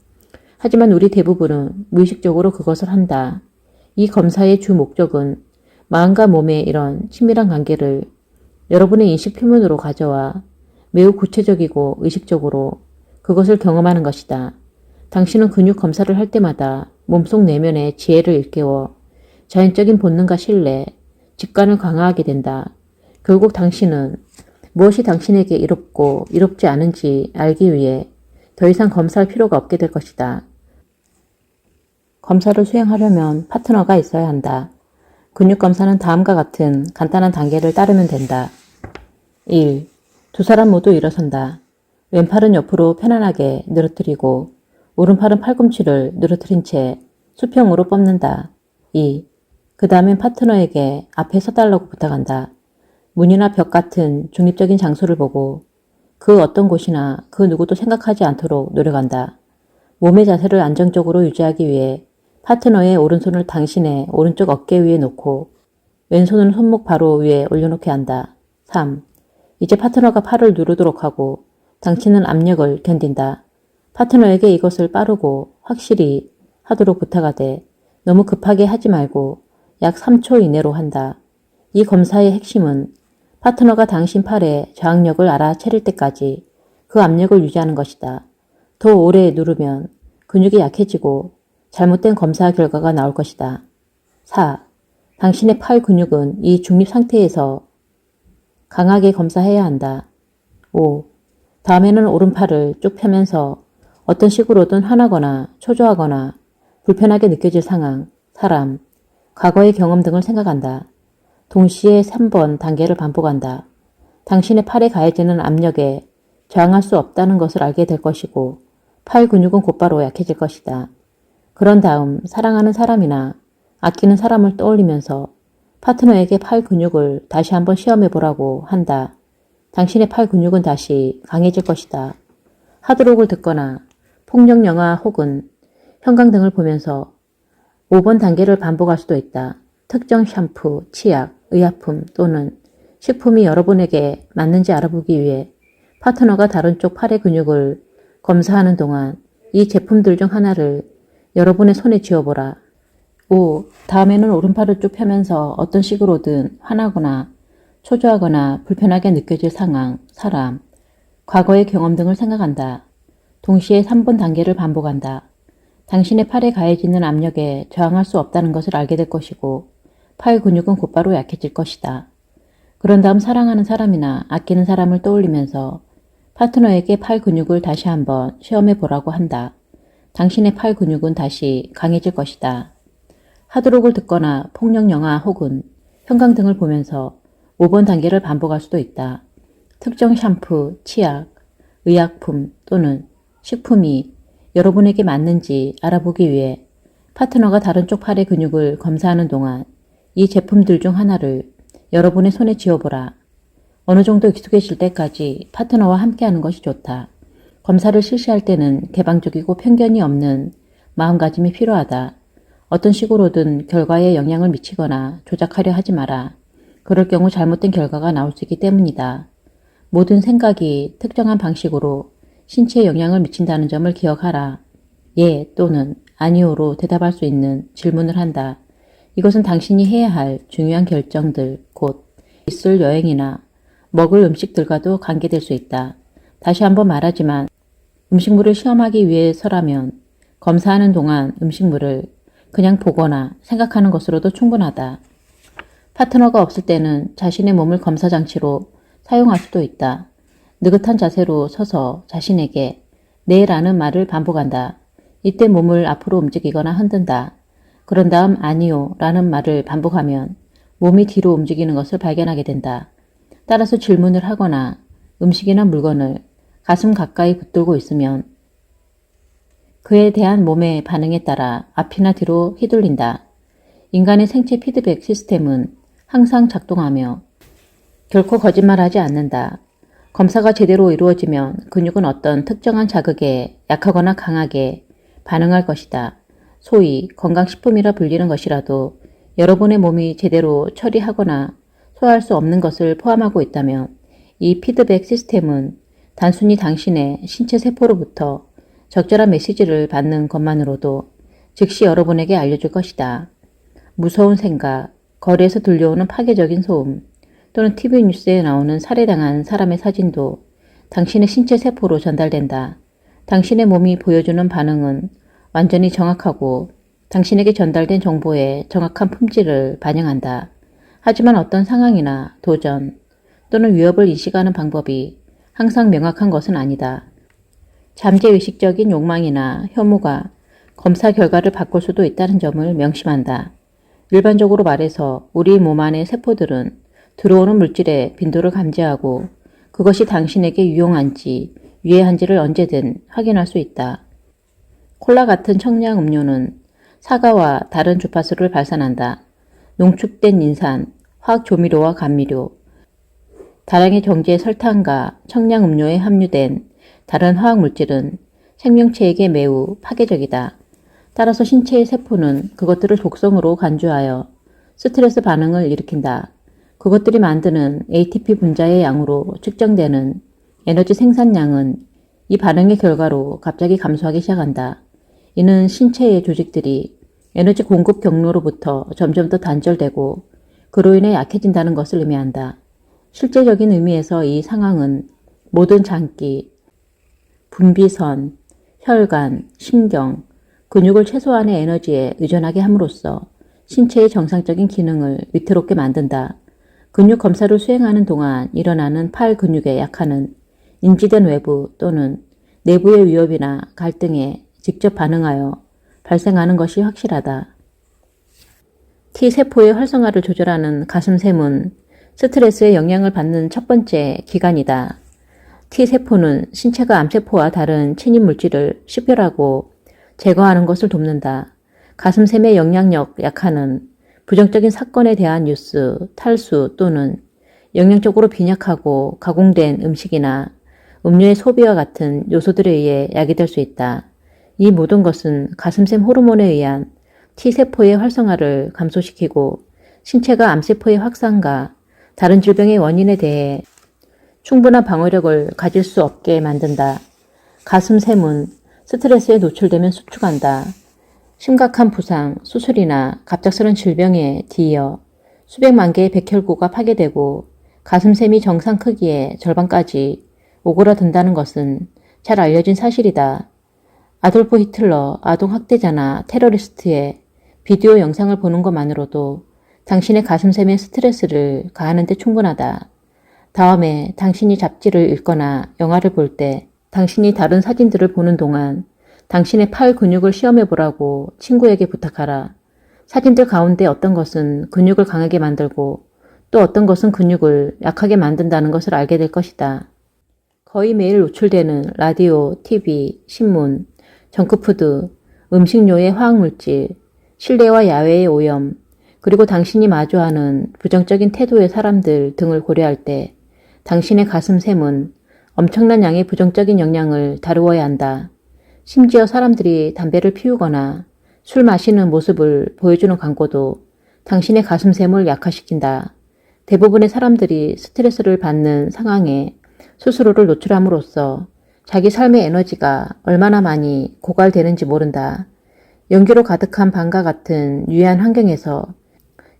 [SPEAKER 1] 하지만 우리 대부분은 무의식적으로 그것을 한다. 이 검사의 주 목적은 마음과 몸의 이런 친밀한 관계를 여러분의 인식 표면으로 가져와 매우 구체적이고 의식적으로 그것을 경험하는 것이다. 당신은 근육 검사를 할 때마다 몸속 내면의 지혜를 일깨워 자연적인 본능과 신뢰, 직관을 강화하게 된다. 결국 당신은 무엇이 당신에게 이롭고 이롭지 않은지 알기 위해 더 이상 검사할 필요가 없게 될 것이다. 검사를 수행하려면 파트너가 있어야 한다. 근육검사는 다음과 같은 간단한 단계를 따르면 된다. 1. 두 사람 모두 일어선다. 왼팔은 옆으로 편안하게 늘어뜨리고 오른팔은 팔꿈치를 늘어뜨린 채 수평으로 뻗는다. 2. 그 다음엔 파트너에게 앞에 서달라고 부탁한다. 문이나 벽 같은 중립적인 장소를 보고 그 어떤 곳이나 그 누구도 생각하지 않도록 노력한다. 몸의 자세를 안정적으로 유지하기 위해 파트너의 오른손을 당신의 오른쪽 어깨 위에 놓고 왼손은 손목 바로 위에 올려놓게 한다. 3. 이제 파트너가 팔을 누르도록 하고 당신은 압력을 견딘다. 파트너에게 이것을 빠르고 확실히 하도록 부탁하되 너무 급하게 하지 말고 약 3초 이내로 한다. 이 검사의 핵심은 파트너가 당신 팔에 저항력을 알아차릴 때까지 그 압력을 유지하는 것이다. 더 오래 누르면 근육이 약해지고 잘못된 검사 결과가 나올 것이다. 4. 당신의 팔 근육은 이 중립 상태에서 강하게 검사해야 한다. 5. 다음에는 오른팔을 쭉 펴면서 어떤 식으로든 화나거나 초조하거나 불편하게 느껴질 상황, 사람, 과거의 경험 등을 생각한다. 동시에 3번 단계를 반복한다. 당신의 팔에 가해지는 압력에 저항할 수 없다는 것을 알게 될 것이고 팔 근육은 곧바로 약해질 것이다. 그런 다음 사랑하는 사람이나 아끼는 사람을 떠올리면서 파트너에게 팔 근육을 다시 한번 시험해 보라고 한다. 당신의 팔 근육은 다시 강해질 것이다. 하드록을 듣거나 폭력 영화 혹은 형광 등을 보면서 5번 단계를 반복할 수도 있다. 특정 샴푸, 치약, 의약품 또는 식품이 여러분에게 맞는지 알아보기 위해 파트너가 다른 쪽 팔의 근육을 검사하는 동안 이 제품들 중 하나를 여러분의 손에 쥐어보라. 5. 다음에는 오른팔을 쭉 펴면서 어떤 식으로든 화나거나 초조하거나 불편하게 느껴질 상황, 사람, 과거의 경험 등을 생각한다. 동시에 3번 단계를 반복한다. 당신의 팔에 가해지는 압력에 저항할 수 없다는 것을 알게 될 것이고 팔 근육은 곧바로 약해질 것이다. 그런 다음 사랑하는 사람이나 아끼는 사람을 떠올리면서 파트너에게 팔 근육을 다시 한번 시험해 보라고 한다. 당신의 팔 근육은 다시 강해질 것이다. 하드록을 듣거나 폭력 영화 혹은 형광 등을 보면서 5번 단계를 반복할 수도 있다. 특정 샴푸, 치약, 의약품 또는 식품이 여러분에게 맞는지 알아보기 위해 파트너가 다른 쪽 팔의 근육을 검사하는 동안 이 제품들 중 하나를 여러분의 손에 쥐어보라. 어느 정도 익숙해질 때까지 파트너와 함께하는 것이 좋다. 검사를 실시할 때는 개방적이고 편견이 없는 마음가짐이 필요하다. 어떤 식으로든 결과에 영향을 미치거나 조작하려 하지 마라. 그럴 경우 잘못된 결과가 나올 수 있기 때문이다. 모든 생각이 특정한 방식으로 신체에 영향을 미친다는 점을 기억하라. 예 또는 아니오로 대답할 수 있는 질문을 한다. 이것은 당신이 해야 할 중요한 결정들, 곧 있을 여행이나 먹을 음식들과도 관계될 수 있다. 다시 한번 말하지만 음식물을 시험하기 위해서라면 검사하는 동안 음식물을 그냥 보거나 생각하는 것으로도 충분하다. 파트너가 없을 때는 자신의 몸을 검사 장치로 사용할 수도 있다. 느긋한 자세로 서서 자신에게 네 라는 말을 반복한다. 이때 몸을 앞으로 움직이거나 흔든다. 그런 다음 아니요 라는 말을 반복하면 몸이 뒤로 움직이는 것을 발견하게 된다. 따라서 질문을 하거나 음식이나 물건을 가슴 가까이 붙들고 있으면 그에 대한 몸의 반응에 따라 앞이나 뒤로 휘둘린다. 인간의 생체 피드백 시스템은 항상 작동하며 결코 거짓말하지 않는다. 검사가 제대로 이루어지면 근육은 어떤 특정한 자극에 약하거나 강하게 반응할 것이다. 소위 건강식품이라 불리는 것이라도 여러분의 몸이 제대로 처리하거나 소화할 수 없는 것을 포함하고 있다면 이 피드백 시스템은 단순히 당신의 신체 세포로부터 적절한 메시지를 받는 것만으로도 즉시 여러분에게 알려줄 것이다. 무서운 생각, 거리에서 들려오는 파괴적인 소음, 또는 TV 뉴스에 나오는 살해당한 사람의 사진도 당신의 신체 세포로 전달된다. 당신의 몸이 보여주는 반응은 완전히 정확하고 당신에게 전달된 정보의 정확한 품질을 반영한다. 하지만 어떤 상황이나 도전 또는 위협을 인식하는 방법이 항상 명확한 것은 아니다. 잠재의식적인 욕망이나 혐오가 검사 결과를 바꿀 수도 있다는 점을 명심한다. 일반적으로 말해서 우리 몸 안의 세포들은 들어오는 물질의 빈도를 감지하고 그것이 당신에게 유용한지 유해한지를 언제든 확인할 수 있다. 콜라 같은 청량 음료는 사과와 다른 주파수를 발산한다. 농축된 인산, 화학 조미료와 감미료, 다량의 정제의 설탕과 청량 음료에 함유된 다른 화학 물질은 생명체에게 매우 파괴적이다. 따라서 신체의 세포는 그것들을 독성으로 간주하여 스트레스 반응을 일으킨다. 그것들이 만드는 ATP 분자의 양으로 측정되는 에너지 생산량은 이 반응의 결과로 갑자기 감소하기 시작한다. 이는 신체의 조직들이 에너지 공급 경로로부터 점점 더 단절되고 그로 인해 약해진다는 것을 의미한다. 실제적인 의미에서 이 상황은 모든 장기, 분비선, 혈관, 신경, 근육을 최소한의 에너지에 의존하게 함으로써 신체의 정상적인 기능을 위태롭게 만든다. 근육 검사를 수행하는 동안 일어나는 팔 근육의 약화는 인지된 외부 또는 내부의 위협이나 갈등에 직접 반응하여 발생하는 것이 확실하다. T세포의 활성화를 조절하는 가슴샘은 스트레스의 영향을 받는 첫 번째 기관이다. T세포는 신체가 암세포와 다른 침입물질을 식별하고 제거하는 것을 돕는다. 가슴샘의 영향력 약화는 부정적인 사건에 대한 뉴스, 탈수 또는 영양적으로 빈약하고 가공된 음식이나 음료의 소비와 같은 요소들에 의해 야기될 수 있다. 이 모든 것은 가슴샘 호르몬에 의한 T세포의 활성화를 감소시키고 신체가 암세포의 확산과 다른 질병의 원인에 대해 충분한 방어력을 가질 수 없게 만든다. 가슴샘은 스트레스에 노출되면 수축한다. 심각한 부상, 수술이나 갑작스런 질병에 뒤이어 수백만 개의 백혈구가 파괴되고 가슴샘이 정상 크기의 절반까지 오그라든다는 것은 잘 알려진 사실이다. 아돌프 히틀러 아동학대자나 테러리스트의 비디오 영상을 보는 것만으로도 당신의 가슴샘에 스트레스를 가하는 데 충분하다. 다음에 당신이 잡지를 읽거나 영화를 볼 때 당신이 다른 사진들을 보는 동안 당신의 팔 근육을 시험해 보라고 친구에게 부탁하라. 사진들 가운데 어떤 것은 근육을 강하게 만들고 또 어떤 것은 근육을 약하게 만든다는 것을 알게 될 것이다. 거의 매일 노출되는 라디오, TV, 신문, 정크푸드, 음식료의 화학물질, 실내와 야외의 오염, 그리고 당신이 마주하는 부정적인 태도의 사람들 등을 고려할 때 당신의 가슴샘은 엄청난 양의 부정적인 영향을 다루어야 한다. 심지어 사람들이 담배를 피우거나 술 마시는 모습을 보여주는 광고도 당신의 가슴샘을 약화시킨다. 대부분의 사람들이 스트레스를 받는 상황에 스스로를 노출함으로써 자기 삶의 에너지가 얼마나 많이 고갈되는지 모른다. 연기로 가득한 방과 같은 유해한 환경에서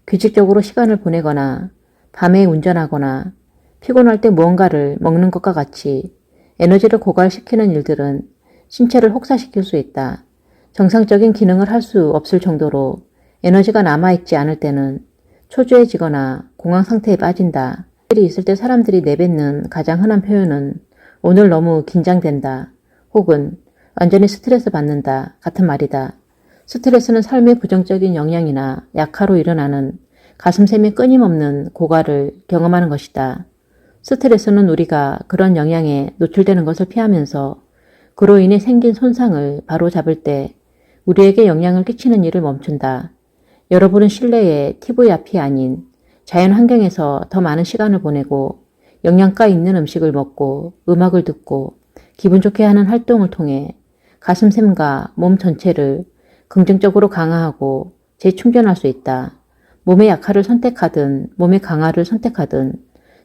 [SPEAKER 1] 규칙적으로 시간을 보내거나 밤에 운전하거나 피곤할 때 무언가를 먹는 것과 같이 에너지를 고갈시키는 일들은 신체를 혹사시킬 수 있다. 정상적인 기능을 할 수 없을 정도로 에너지가 남아있지 않을 때는 초조해지거나 공황 상태에 빠진다. 일이 있을 때 사람들이 내뱉는 가장 흔한 표현은 오늘 너무 긴장된다 혹은 완전히 스트레스 받는다 같은 말이다. 스트레스는 삶의 부정적인 영향이나 약화로 일어나는 가슴샘의 끊임없는 고갈을 경험하는 것이다. 스트레스는 우리가 그런 영향에 노출되는 것을 피하면서 그로 인해 생긴 손상을 바로잡을 때 우리에게 영향을 끼치는 일을 멈춘다. 여러분은 실내의 TV 앞이 아닌 자연 환경에서 더 많은 시간을 보내고 영양가 있는 음식을 먹고 음악을 듣고 기분 좋게 하는 활동을 통해 가슴샘과 몸 전체를 긍정적으로 강화하고 재충전할 수 있다. 몸의 약화를 선택하든 몸의 강화를 선택하든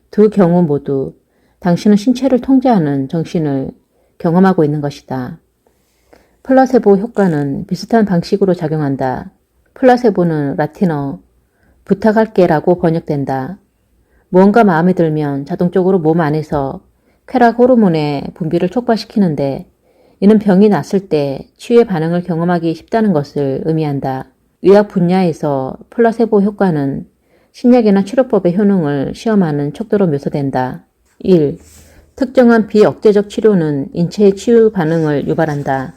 [SPEAKER 1] 두 경우 모두 당신은 신체를 통제하는 정신을 경험하고 있는 것이다. 플라세보 효과는 비슷한 방식으로 작용한다. 플라세보는 라틴어 부탁할게라고 번역된다. 무언가 마음에 들면 자동적으로 몸 안에서 쾌락 호르몬의 분비를 촉발시키는데 이는 병이 났을 때 치유의 반응을 경험하기 쉽다는 것을 의미한다. 의학 분야에서 플라세보 효과는 신약이나 치료법의 효능을 시험하는 척도로 묘사된다. 1. 특정한 비억제적 치료는 인체의 치유 반응을 유발한다.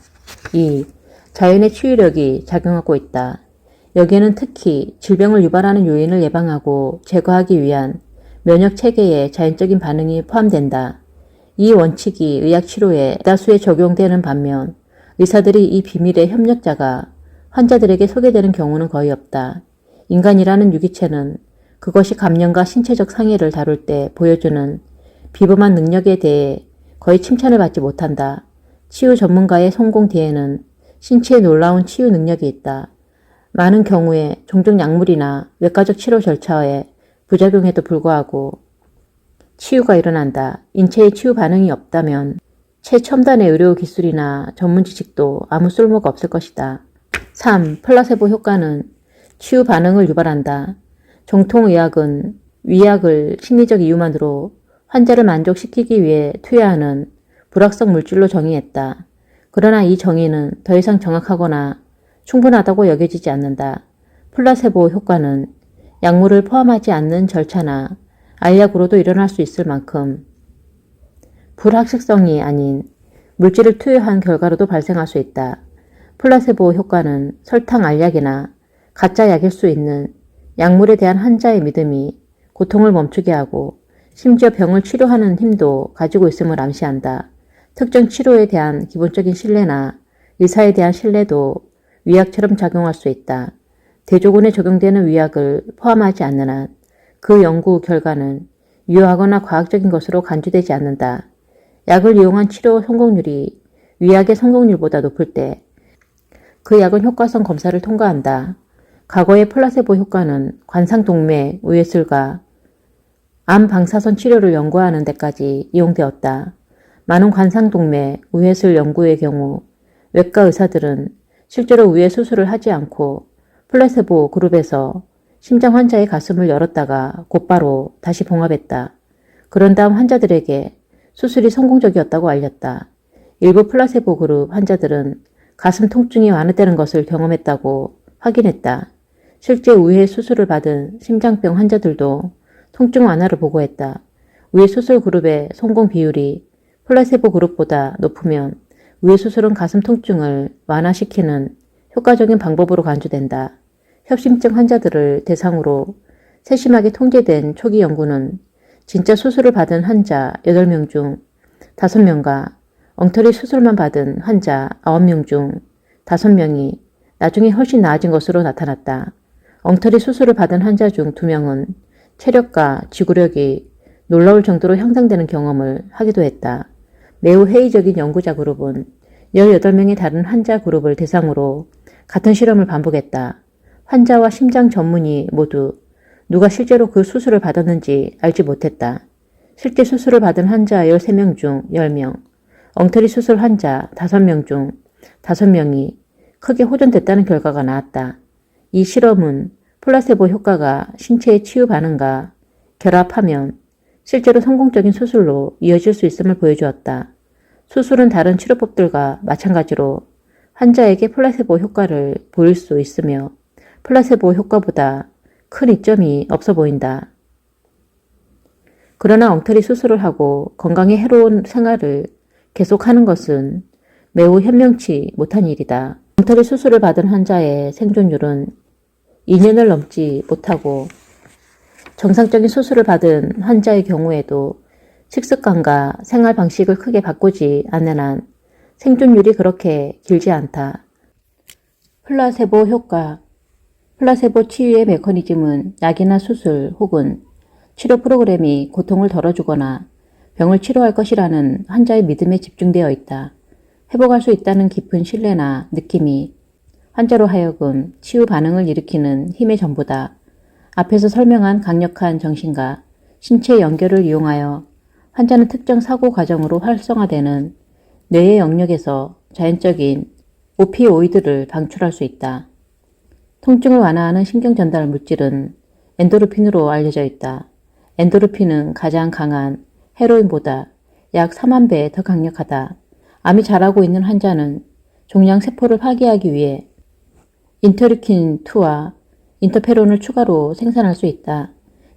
[SPEAKER 1] 2. 자연의 치유력이 작용하고 있다. 여기에는 특히 질병을 유발하는 요인을 예방하고 제거하기 위한 면역 체계의 자연적인 반응이 포함된다. 이 원칙이 의학 치료에 대다수에 적용되는 반면 의사들이 이 비밀의 협력자가 환자들에게 소개되는 경우는 거의 없다. 인간이라는 유기체는 그것이 감염과 신체적 상해를 다룰 때 보여주는 비범한 능력에 대해 거의 칭찬을 받지 못한다. 치유 전문가의 성공 뒤에는 신체의 놀라운 치유 능력이 있다. 많은 경우에 종종 약물이나 외과적 치료 절차에 부작용에도 불구하고 치유가 일어난다. 인체의 치유 반응이 없다면 최첨단의 의료 기술이나 전문 지식도 아무 쓸모가 없을 것이다. 3. 플라세보 효과는 치유 반응을 유발한다. 정통의학은 위약을 심리적 이유만으로 환자를 만족시키기 위해 투여하는 불확성 물질로 정의했다. 그러나 이 정의는 더 이상 정확하거나 충분하다고 여겨지지 않는다. 플라세보 효과는 약물을 포함하지 않는 절차나 알약으로도 일어날 수 있을 만큼 불확실성이 아닌 물질을 투여한 결과로도 발생할 수 있다. 플라세보 효과는 설탕 알약이나 가짜 약일 수 있는 약물에 대한 환자의 믿음이 고통을 멈추게 하고 심지어 병을 치료하는 힘도 가지고 있음을 암시한다. 특정 치료에 대한 기본적인 신뢰나 의사에 대한 신뢰도 위약처럼 작용할 수 있다. 대조군에 적용되는 위약을 포함하지 않는 한 그 연구 결과는 유효하거나 과학적인 것으로 간주되지 않는다. 약을 이용한 치료 성공률이 위약의 성공률보다 높을 때 그 약은 효과성 검사를 통과한다. 과거의 플라세보 효과는 관상동맥 우회술과 암 방사선 치료를 연구하는 데까지 이용되었다. 많은 관상동맥 우회술 연구의 경우 외과 의사들은 실제로 우회 수술을 하지 않고 플라세보 그룹에서 심장 환자의 가슴을 열었다가 곧바로 다시 봉합했다. 그런 다음 환자들에게 수술이 성공적이었다고 알렸다. 일부 플라세보 그룹 환자들은 가슴 통증이 완화되는 것을 경험했다고 확인했다. 실제 우회 수술을 받은 심장병 환자들도 통증 완화를 보고했다. 우회 수술 그룹의 성공 비율이 플라세보 그룹보다 높으면 우회 수술은 가슴 통증을 완화시키는 효과적인 방법으로 간주된다. 협심증 환자들을 대상으로 세심하게 통제된 초기 연구는 진짜 수술을 받은 환자 8명 중 5명과 엉터리 수술만 받은 환자 9명 중 5명이 나중에 훨씬 나아진 것으로 나타났다. 엉터리 수술을 받은 환자 중 2명은 체력과 지구력이 놀라울 정도로 향상되는 경험을 하기도 했다. 매우 회의적인 연구자 그룹은 18명의 다른 환자 그룹을 대상으로 같은 실험을 반복했다. 환자와 심장 전문의 모두 누가 실제로 그 수술을 받았는지 알지 못했다. 실제 수술을 받은 환자 13명 중 10명, 엉터리 수술 환자 5명 중 5명이 크게 호전됐다는 결과가 나왔다. 이 실험은 플라세보 효과가 신체의 치유 반응과 결합하면 실제로 성공적인 수술로 이어질 수 있음을 보여주었다. 수술은 다른 치료법들과 마찬가지로 환자에게 플라세보 효과를 보일 수 있으며 플라세보 효과보다 큰 이점이 없어 보인다. 그러나 엉터리 수술을 하고 건강에 해로운 생활을 계속하는 것은 매우 현명치 못한 일이다. 엉터리 수술을 받은 환자의 생존율은 2년을 넘지 못하고 정상적인 수술을 받은 환자의 경우에도 식습관과 생활 방식을 크게 바꾸지 않는 한 생존율이 그렇게 길지 않다. 플라세보 효과. 플라세보 치유의 메커니즘은 약이나 수술 혹은 치료 프로그램이 고통을 덜어주거나 병을 치료할 것이라는 환자의 믿음에 집중되어 있다. 회복할 수 있다는 깊은 신뢰나 느낌이 환자로 하여금 치유 반응을 일으키는 힘의 전부다. 앞에서 설명한 강력한 정신과 신체의 연결을 이용하여 환자는 특정 사고 과정으로 활성화되는 뇌의 영역에서 자연적인 오피오이드를 방출할 수 있다. 통증을 완화하는 신경전달 물질은 엔도르핀으로 알려져 있다. 엔도르핀은 가장 강한 헤로인보다 약 4만 배 더 강력하다. 암이 자라고 있는 환자는 종양 세포를 파괴하기 위해 인터류킨2와 인터페론을 추가로 생산할 수 있다.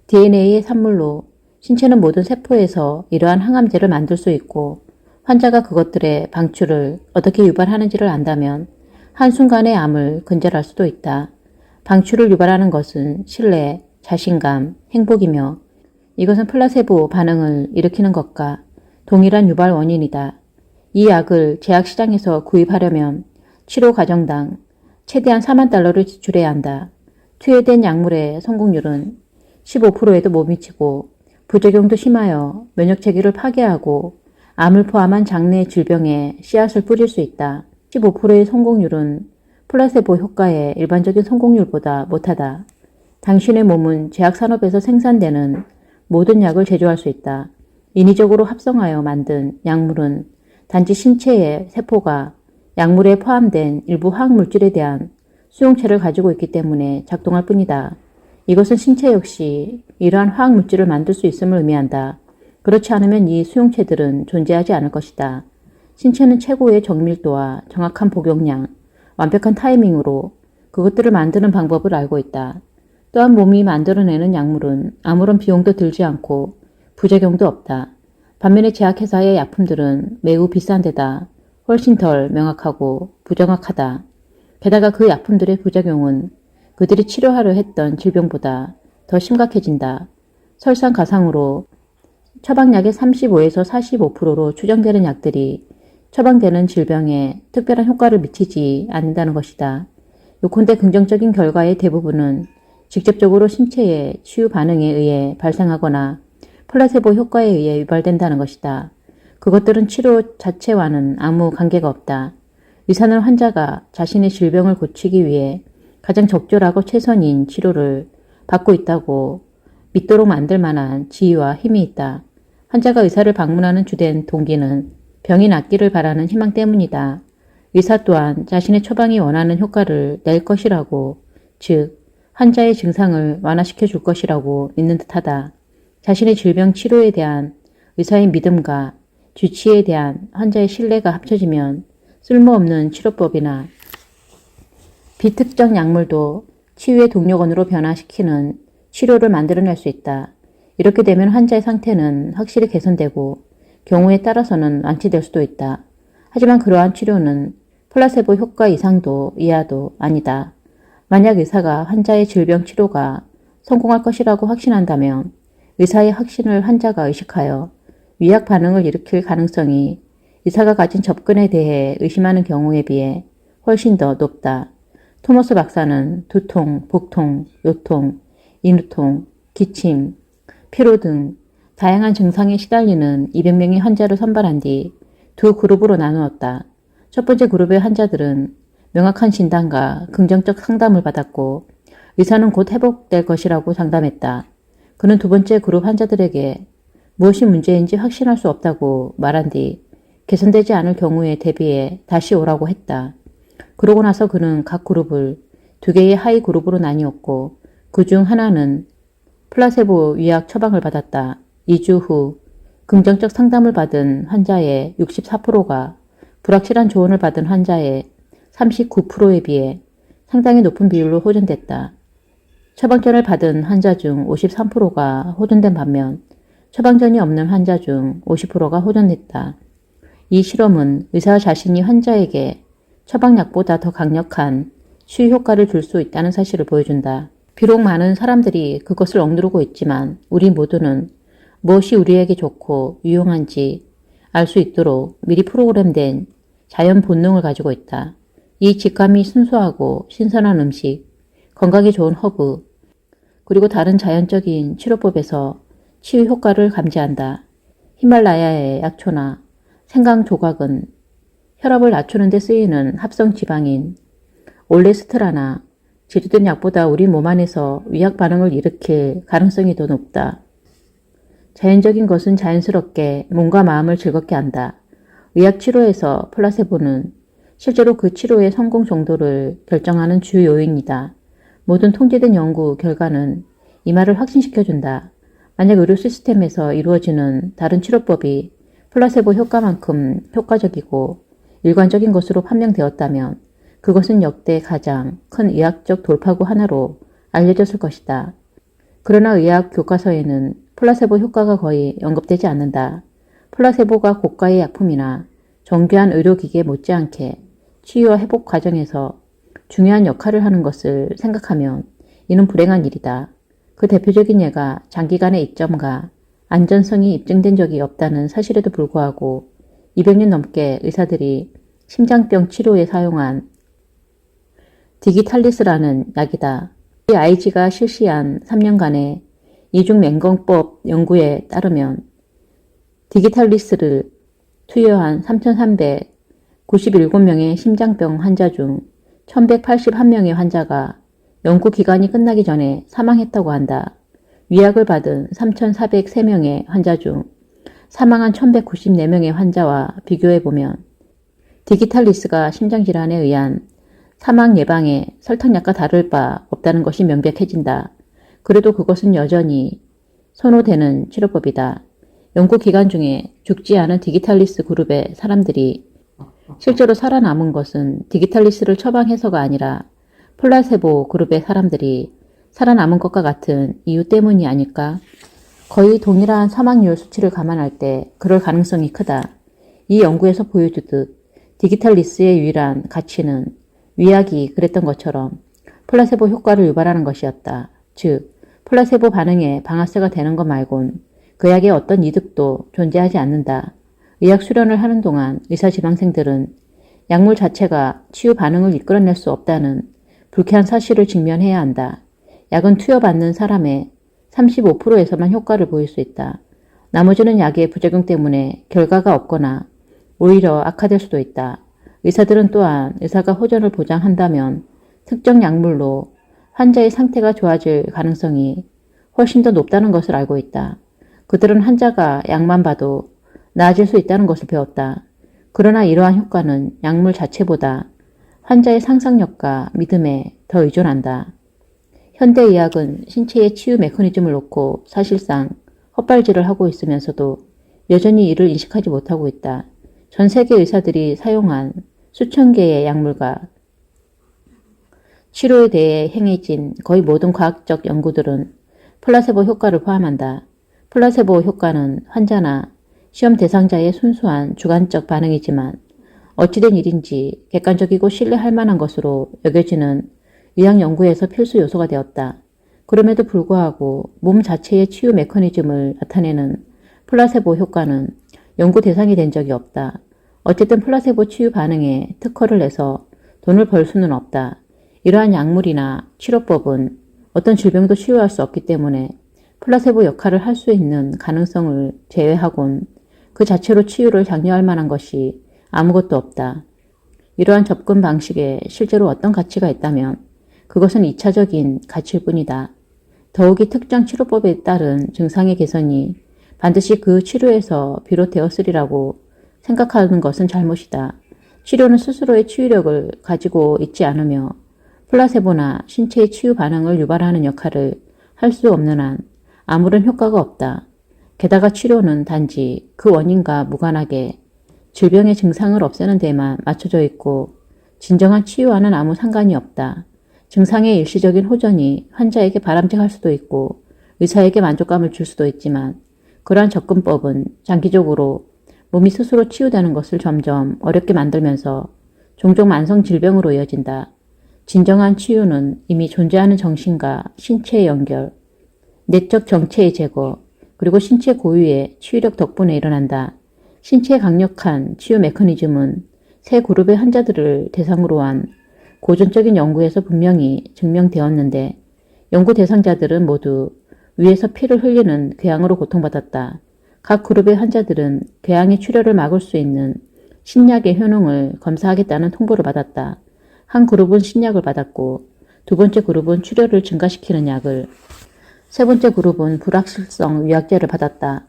[SPEAKER 1] DNA의 산물로 신체는 모든 세포에서 이러한 항암제를 만들 수 있고 환자가 그것들의 방출을 어떻게 유발하는지를 안다면 한순간에 암을 근절할 수도 있다. 방출을 유발하는 것은 신뢰, 자신감, 행복이며 이것은 플라세보 반응을 일으키는 것과 동일한 유발 원인이다. 이 약을 제약시장에서 구입하려면 치료 과정당 최대한 4만 달러를 지출해야 한다. 투여된 약물의 성공률은 15%에도 못 미치고 부작용도 심하여 면역체계를 파괴하고 암을 포함한 장내 질병에 씨앗을 뿌릴 수 있다. 15%의 성공률은 플라세보 효과의 일반적인 성공률보다 못하다. 당신의 몸은 제약산업에서 생산되는 모든 약을 제조할 수 있다. 인위적으로 합성하여 만든 약물은 단지 신체의 세포가 약물에 포함된 일부 화학물질에 대한 수용체를 가지고 있기 때문에 작동할 뿐이다. 이것은 신체 역시 이러한 화학물질을 만들 수 있음을 의미한다. 그렇지 않으면 이 수용체들은 존재하지 않을 것이다. 신체는 최고의 정밀도와 정확한 복용량, 완벽한 타이밍으로 그것들을 만드는 방법을 알고 있다. 또한 몸이 만들어내는 약물은 아무런 비용도 들지 않고 부작용도 없다. 반면에 제약회사의 약품들은 매우 비싼 데다 훨씬 덜 명확하고 부정확하다. 게다가 그 약품들의 부작용은 그들이 치료하려 했던 질병보다 더 심각해진다. 설상가상으로 처방약의 35에서 45%로 추정되는 약들이 처방되는 질병에 특별한 효과를 미치지 않는다는 것이다. 요컨대 긍정적인 결과의 대부분은 직접적으로 신체의 치유 반응에 의해 발생하거나 플라세보 효과에 의해 유발된다는 것이다. 그것들은 치료 자체와는 아무 관계가 없다. 의사는 환자가 자신의 질병을 고치기 위해 가장 적절하고 최선인 치료를 받고 있다고 믿도록 만들 만한 지위와 힘이 있다. 환자가 의사를 방문하는 주된 동기는 병이 낫기를 바라는 희망 때문이다. 의사 또한 자신의 처방이 원하는 효과를 낼 것이라고, 즉 환자의 증상을 완화시켜 줄 것이라고 믿는 듯하다. 자신의 질병 치료에 대한 의사의 믿음과 주치의에 대한 환자의 신뢰가 합쳐지면 쓸모없는 치료법이나 비특정 약물도 치유의 동력원으로 변화시키는 치료를 만들어낼 수 있다. 이렇게 되면 환자의 상태는 확실히 개선되고 경우에 따라서는 완치될 수도 있다. 하지만 그러한 치료는 플라세보 효과 이상도 이하도 아니다. 만약 의사가 환자의 질병 치료가 성공할 것이라고 확신한다면 의사의 확신을 환자가 의식하여 위약 반응을 일으킬 가능성이 의사가 가진 접근에 대해 의심하는 경우에 비해 훨씬 더 높다. 토머스 박사는 두통, 복통, 요통, 인후통, 기침, 피로 등 다양한 증상에 시달리는 200명의 환자를 선발한 뒤 두 그룹으로 나누었다. 첫 번째 그룹의 환자들은 명확한 진단과 긍정적 상담을 받았고 의사는 곧 회복될 것이라고 장담했다. 그는 두 번째 그룹 환자들에게 무엇이 문제인지 확신할 수 없다고 말한 뒤 개선되지 않을 경우에 대비해 다시 오라고 했다. 그러고 나서 그는 각 그룹을 두 개의 하위 그룹으로 나뉘었고 그 중 하나는 플라세보 위약 처방을 받았다. 2주 후 긍정적 상담을 받은 환자의 64%가 불확실한 조언을 받은 환자의 39%에 비해 상당히 높은 비율로 호전됐다. 처방전을 받은 환자 중 53%가 호전된 반면 처방전이 없는 환자 중 50%가 호전됐다. 이 실험은 의사 자신이 환자에게 처방약보다 더 강력한 치유 효과를 줄 수 있다는 사실을 보여준다. 비록 많은 사람들이 그것을 억누르고 있지만 우리 모두는 무엇이 우리에게 좋고 유용한지 알 수 있도록 미리 프로그램된 자연 본능을 가지고 있다. 이 직감이 순수하고 신선한 음식, 건강에 좋은 허브, 그리고 다른 자연적인 치료법에서 치유 효과를 감지한다. 히말라야의 약초나 생강 조각은 혈압을 낮추는 데 쓰이는 합성 지방인 올레스테라나 제조된 약보다 우리 몸 안에서 위약 반응을 일으킬 가능성이 더 높다. 자연적인 것은 자연스럽게 몸과 마음을 즐겁게 한다. 의학 치료에서 플라세보는 실제로 그 치료의 성공 정도를 결정하는 주요 요인이다. 모든 통제된 연구 결과는 이 말을 확신시켜준다. 만약 의료 시스템에서 이루어지는 다른 치료법이 플라세보 효과만큼 효과적이고 일관적인 것으로 판명되었다면 그것은 역대 가장 큰 의학적 돌파구 하나로 알려졌을 것이다. 그러나 의학 교과서에는 플라세보 효과가 거의 언급되지 않는다. 플라세보가 고가의 약품이나 정교한 의료기기에 못지않게 치유와 회복 과정에서 중요한 역할을 하는 것을 생각하면 이는 불행한 일이다. 그 대표적인 예가 장기간의 이점과 안전성이 입증된 적이 없다는 사실에도 불구하고 200년 넘게 의사들이 심장병 치료에 사용한 디기탈리스라는 약이다. 이 IG가 실시한 3년간의 이중맹건법 연구에 따르면 디기탈리스를 투여한 3,397명의 심장병 환자 중 1,181명의 환자가 연구기간이 끝나기 전에 사망했다고 한다. 위약을 받은 3,403명의 환자 중 사망한 1,194명의 환자와 비교해보면 디기탈리스가 심장질환에 의한 사망 예방에 설탕약과 다를 바 없다는 것이 명백해진다. 그래도 그것은 여전히 선호되는 치료법이다. 연구 기간 중에 죽지 않은 디기탈리스 그룹의 사람들이 실제로 살아남은 것은 디기탈리스를 처방해서가 아니라 플라세보 그룹의 사람들이 살아남은 것과 같은 이유 때문이 아닐까? 거의 동일한 사망률 수치를 감안할 때 그럴 가능성이 크다. 이 연구에서 보여주듯 디기탈리스의 유일한 가치는 위약이 그랬던 것처럼 플라세보 효과를 유발하는 것이었다. 즉, 플라세보 반응에 방아쇠가 되는 것 말곤 그 약의 어떤 이득도 존재하지 않는다. 의학 수련을 하는 동안 의사 지망생들은 약물 자체가 치유 반응을 이끌어낼 수 없다는 불쾌한 사실을 직면해야 한다. 약은 투여받는 사람의 35%에서만 효과를 보일 수 있다. 나머지는 약의 부작용 때문에 결과가 없거나 오히려 악화될 수도 있다. 의사들은 또한 의사가 호전을 보장한다면 특정 약물로 환자의 상태가 좋아질 가능성이 훨씬 더 높다는 것을 알고 있다. 그들은 환자가 약만 봐도 나아질 수 있다는 것을 배웠다. 그러나 이러한 효과는 약물 자체보다 환자의 상상력과 믿음에 더 의존한다. 현대의학은 신체의 치유 메커니즘을 놓고 사실상 헛발질을 하고 있으면서도 여전히 이를 인식하지 못하고 있다. 전 세계 의사들이 사용한 수천 개의 약물과 치료에 대해 행해진 거의 모든 과학적 연구들은 플라세보 효과를 포함한다. 플라세보 효과는 환자나 시험 대상자의 순수한 주관적 반응이지만 어찌된 일인지 객관적이고 신뢰할 만한 것으로 여겨지는 의학 연구에서 필수 요소가 되었다. 그럼에도 불구하고 몸 자체의 치유 메커니즘을 나타내는 플라세보 효과는 연구 대상이 된 적이 없다. 어쨌든 플라세보 치유 반응에 특허를 내서 돈을 벌 수는 없다. 이러한 약물이나 치료법은 어떤 질병도 치유할 수 없기 때문에 플라세보 역할을 할 수 있는 가능성을 제외하곤 그 자체로 치유를 장려할 만한 것이 아무것도 없다. 이러한 접근 방식에 실제로 어떤 가치가 있다면 그것은 2차적인 가치일 뿐이다. 더욱이 특정 치료법에 따른 증상의 개선이 반드시 그 치료에서 비롯되었으리라고 생각하는 것은 잘못이다. 치료는 스스로의 치유력을 가지고 있지 않으며 플라세보나 신체의 치유 반응을 유발하는 역할을 할 수 없는 한 아무런 효과가 없다. 게다가 치료는 단지 그 원인과 무관하게 질병의 증상을 없애는 데만 맞춰져 있고 진정한 치유와는 아무 상관이 없다. 증상의 일시적인 호전이 환자에게 바람직할 수도 있고 의사에게 만족감을 줄 수도 있지만 그러한 접근법은 장기적으로 몸이 스스로 치유되는 것을 점점 어렵게 만들면서 종종 만성 질병으로 이어진다. 진정한 치유는 이미 존재하는 정신과 신체의 연결, 내적 정체의 제거, 그리고 신체 고유의 치유력 덕분에 일어난다. 신체의 강력한 치유 메커니즘은 세 그룹의 환자들을 대상으로 한 고전적인 연구에서 분명히 증명되었는데 연구 대상자들은 모두 위에서 피를 흘리는 궤양으로 고통받았다. 각 그룹의 환자들은 궤양의 출혈을 막을 수 있는 신약의 효능을 검사하겠다는 통보를 받았다. 한 그룹은 신약을 받았고 두 번째 그룹은 출혈을 증가시키는 약을, 세 번째 그룹은 불확실성 위약제를 받았다.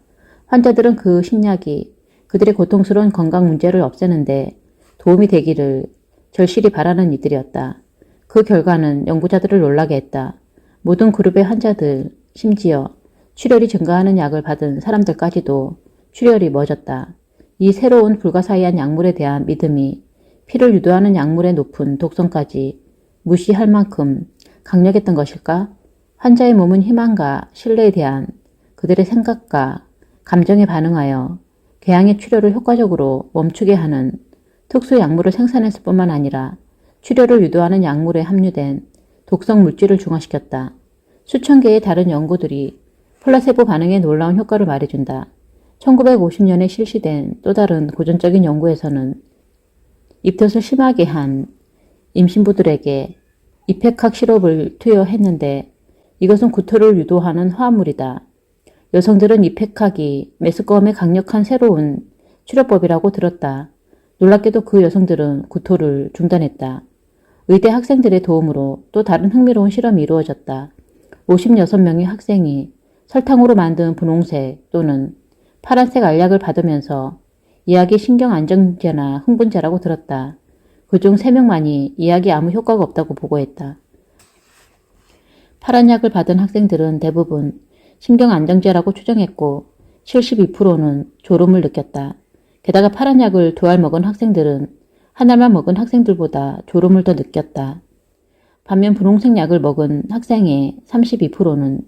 [SPEAKER 1] 환자들은 그 신약이 그들의 고통스러운 건강 문제를 없애는데 도움이 되기를 절실히 바라는 이들이었다. 그 결과는 연구자들을 놀라게 했다. 모든 그룹의 환자들, 심지어 출혈이 증가하는 약을 받은 사람들까지도 출혈이 멎었다. 이 새로운 불가사의한 약물에 대한 믿음이 피를 유도하는 약물의 높은 독성까지 무시할 만큼 강력했던 것일까? 환자의 몸은 희망과 신뢰에 대한 그들의 생각과 감정에 반응하여 궤양의 출혈을 효과적으로 멈추게 하는 특수 약물을 생산했을 뿐만 아니라 출혈을 유도하는 약물에 함유된 독성 물질을 중화시켰다. 수천 개의 다른 연구들이 플라세보 반응의 놀라운 효과를 말해준다. 1950년에 실시된 또 다른 고전적인 연구에서는 입덧을 심하게 한 임신부들에게 이펙학 시럽을 투여했는데 이것은 구토를 유도하는 화합물이다. 여성들은 이펙학이 메스꺼움의 강력한 새로운 치료법이라고 들었다. 놀랍게도 그 여성들은 구토를 중단했다. 의대 학생들의 도움으로 또 다른 흥미로운 실험이 이루어졌다. 56명의 학생이 설탕으로 만든 분홍색 또는 파란색 알약을 받으면서 이 약이 신경안정제나 흥분제라고 들었다. 그중 3명만이 이 약이 아무 효과가 없다고 보고했다. 파란 약을 받은 학생들은 대부분 신경안정제라고 추정했고 72%는 졸음을 느꼈다. 게다가 파란 약을 2알 먹은 학생들은 한 알만 먹은 학생들보다 졸음을 더 느꼈다. 반면 분홍색 약을 먹은 학생의 32%는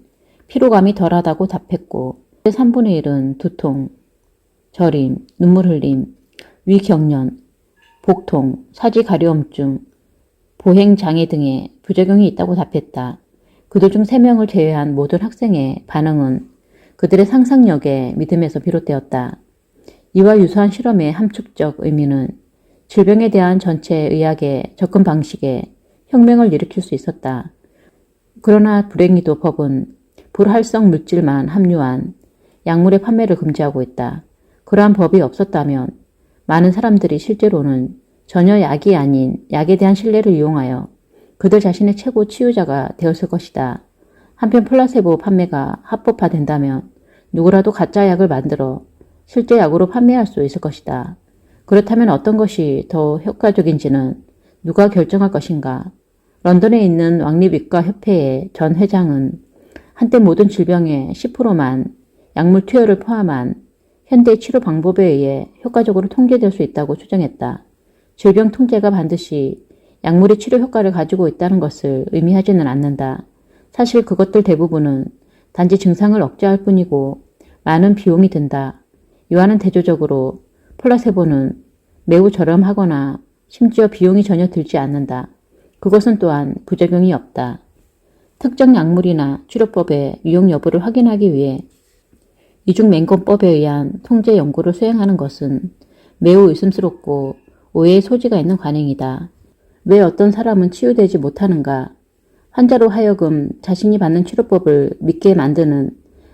[SPEAKER 1] 피로감이 덜하다고 답했고 3분의 1은 두통, 저림, 눈물 흘림, 위경련, 복통, 사지 가려움증, 보행장애 등의 부작용이 있다고 답했다. 그들 중 3명을 제외한 모든 학생의 반응은 그들의 상상력의 믿음에서 비롯되었다. 이와 유사한 실험의 함축적 의미는 질병에 대한 전체 의학의 접근 방식에 혁명을 일으킬 수 있었다. 그러나 불행히도 법은 불활성 물질만 함유한 약물의 판매를 금지하고 있다. 그러한 법이 없었다면 많은 사람들이 실제로는 전혀 약이 아닌 약에 대한 신뢰를 이용하여 그들 자신의 최고 치유자가 되었을 것이다. 한편 플라세보 판매가 합법화된다면 누구라도 가짜 약을 만들어 실제 약으로 판매할 수 있을 것이다. 그렇다면 어떤 것이 더 효과적인지는 누가 결정할 것인가? 런던에 있는 왕립의과 협회의 전 회장은 한때 모든 질병의 10%만 약물 투여를 포함한 현대 치료 방법에 의해 효과적으로 통제될 수 있다고 추정했다. 질병 통제가 반드시 약물의 치료 효과를 가지고 있다는 것을 의미하지는 않는다. 사실 그것들 대부분은 단지 증상을 억제할 뿐이고 많은 비용이 든다. 이와는 대조적으로 플라세보는 매우 저렴하거나 심지어 비용이 전혀 들지 않는다. 그것은 또한 부작용이 없다. 특정 약물이나 치료법의 유용 여부를 확인하기 위해 이중맹검법에 의한 통제 연구를 수행하는 것은 매우 의심스럽고 오해의 소지가 있는 관행이다. 왜 어떤 사람은 치유되지 못하는가? 환자로 하여금 자신이 받는 치료법을 믿게 만드는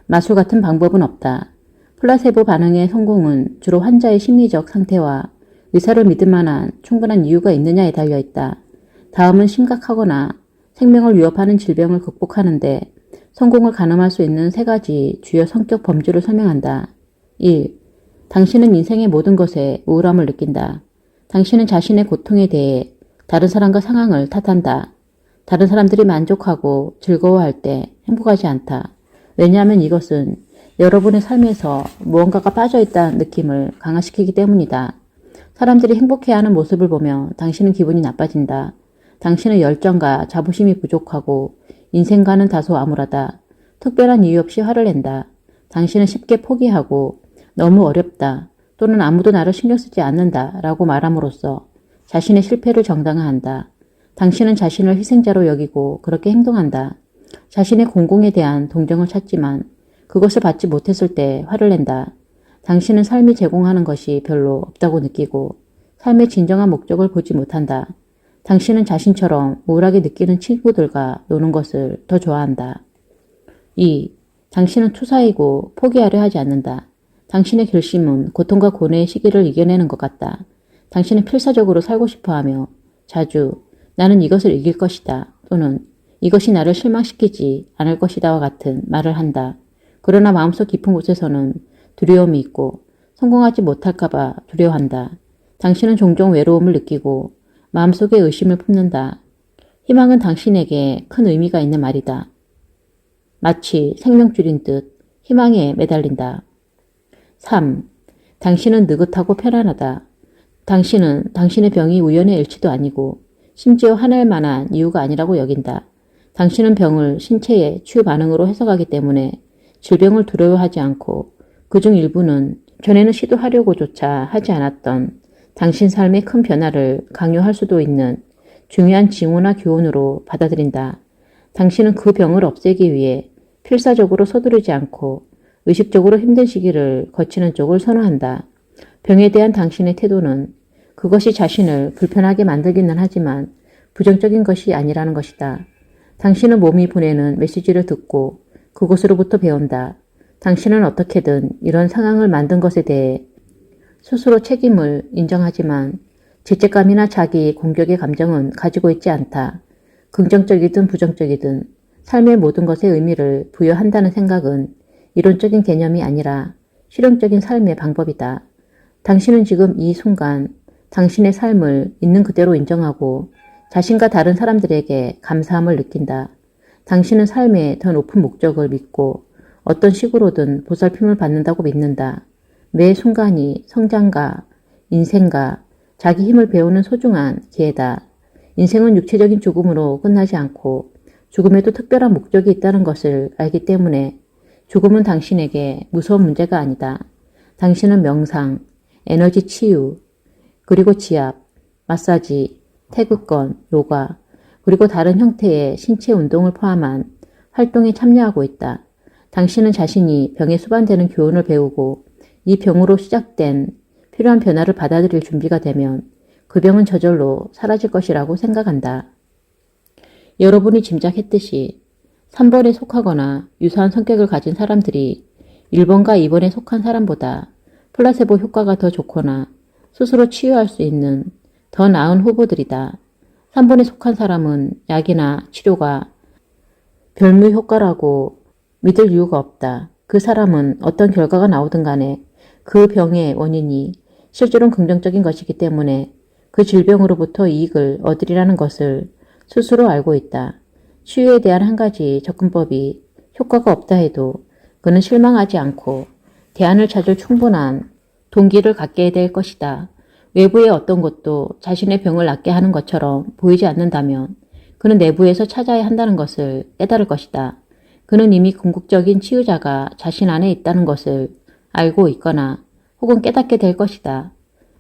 [SPEAKER 1] 마술 같은 방법은 없다. 플라세보 반응의 성공은 주로 환자의 심리적 상태와 의사를 믿을 만한 충분한 이유가 있느냐에 달려있다. 다음은 심각하거나 생명을 위협하는 질병을 극복하는데 성공을 가늠할 수 있는 3가지 주요 성격 범주를 설명한다. 1. 당신은 인생의 모든 것에 우울함을 느낀다. 당신은 자신의 고통에 대해 다른 사람과 상황을 탓한다. 다른 사람들이 만족하고 즐거워할 때 행복하지 않다. 왜냐하면 이것은 여러분의 삶에서 무언가가 빠져있다는 느낌을 강화시키기 때문이다. 사람들이 행복해하는 모습을 보며 당신은 기분이 나빠진다. 당신은 열정과 자부심이 부족하고 인생과는 다소 암울하다. 특별한 이유 없이 화를 낸다. 당신은 쉽게 포기하고 너무 어렵다 또는 아무도 나를 신경 쓰지 않는다 라고 말함으로써 자신의 실패를 정당화한다. 당신은 자신을 희생자로 여기고 그렇게 행동한다. 자신의 공공에 대한 동정을 찾지만 그것을 받지 못했을 때 화를 낸다. 당신은 삶이 제공하는 것이 별로 없다고 느끼고 삶의 진정한 목적을 보지 못한다. 당신은 자신처럼 우울하게 느끼는 친구들과 노는 것을 더 좋아한다. 2. 당신은 투사이고 포기하려 하지 않는다. 당신의 결심은 고통과 고뇌의 시기를 이겨내는 것 같다. 당신은 필사적으로 살고 싶어하며 자주 나는 이것을 이길 것이다 또는 이것이 나를 실망시키지 않을 것이다와 같은 말을 한다. 그러나 마음속 깊은 곳에서는 두려움이 있고 성공하지 못할까봐 두려워한다. 당신은 종종 외로움을 느끼고 마음속에 의심을 품는다. 희망은 당신에게 큰 의미가 있는 말이다. 마치 생명줄인 듯 희망에 매달린다. 3. 당신은 느긋하고 편안하다. 당신은 당신의 병이 우연의 일치도 아니고 심지어 화낼 만한 이유가 아니라고 여긴다. 당신은 병을 신체의 치유 반응으로 해석하기 때문에 질병을 두려워하지 않고 그중 일부는 전에는 시도하려고조차 하지 않았던 당신 삶의 큰 변화를 강요할 수도 있는 중요한 징후나 교훈으로 받아들인다. 당신은 그 병을 없애기 위해 필사적으로 서두르지 않고 의식적으로 힘든 시기를 거치는 쪽을 선호한다. 병에 대한 당신의 태도는 그것이 자신을 불편하게 만들기는 하지만 부정적인 것이 아니라는 것이다. 당신은 몸이 보내는 메시지를 듣고 그것으로부터 배운다. 당신은 어떻게든 이런 상황을 만든 것에 대해 스스로 책임을 인정하지만 죄책감이나 자기 공격의 감정은 가지고 있지 않다. 긍정적이든 부정적이든 삶의 모든 것에 의미를 부여한다는 생각은 이론적인 개념이 아니라 실용적인 삶의 방법이다. 당신은 지금 이 순간 당신의 삶을 있는 그대로 인정하고 자신과 다른 사람들에게 감사함을 느낀다. 당신은 삶의 더 높은 목적을 믿고 어떤 식으로든 보살핌을 받는다고 믿는다. 매 순간이 성장과 인생과 자기 힘을 배우는 소중한 기회다. 인생은 육체적인 죽음으로 끝나지 않고 죽음에도 특별한 목적이 있다는 것을 알기 때문에 죽음은 당신에게 무서운 문제가 아니다. 당신은 명상, 에너지 치유, 그리고 지압, 마사지, 태극권, 요가, 그리고 다른 형태의 신체 운동을 포함한 활동에 참여하고 있다. 당신은 자신이 병에 수반되는 교훈을 배우고 이 병으로 시작된 필요한 변화를 받아들일 준비가 되면 그 병은 저절로 사라질 것이라고 생각한다. 여러분이 짐작했듯이 3번에 속하거나 유사한 성격을 가진 사람들이 1번과 2번에 속한 사람보다 플라세보 효과가 더 좋거나 스스로 치유할 수 있는 더 나은 후보들이다. 3번에 속한 사람은 약이나 치료가 별무 효과라고 믿을 이유가 없다. 그 사람은 어떤 결과가 나오든 간에 그 병의 원인이 실제로는 긍정적인 것이기 때문에 그 질병으로부터 이익을 얻으리라는 것을 스스로 알고 있다. 치유에 대한 한 가지 접근법이 효과가 없다 해도 그는 실망하지 않고 대안을 찾을 충분한 동기를 갖게 될 것이다. 외부의 어떤 것도 자신의 병을 낫게 하는 것처럼 보이지 않는다면 그는 내부에서 찾아야 한다는 것을 깨달을 것이다. 그는 이미 궁극적인 치유자가 자신 안에 있다는 것을 알고 있거나 혹은 깨닫게 될 것이다.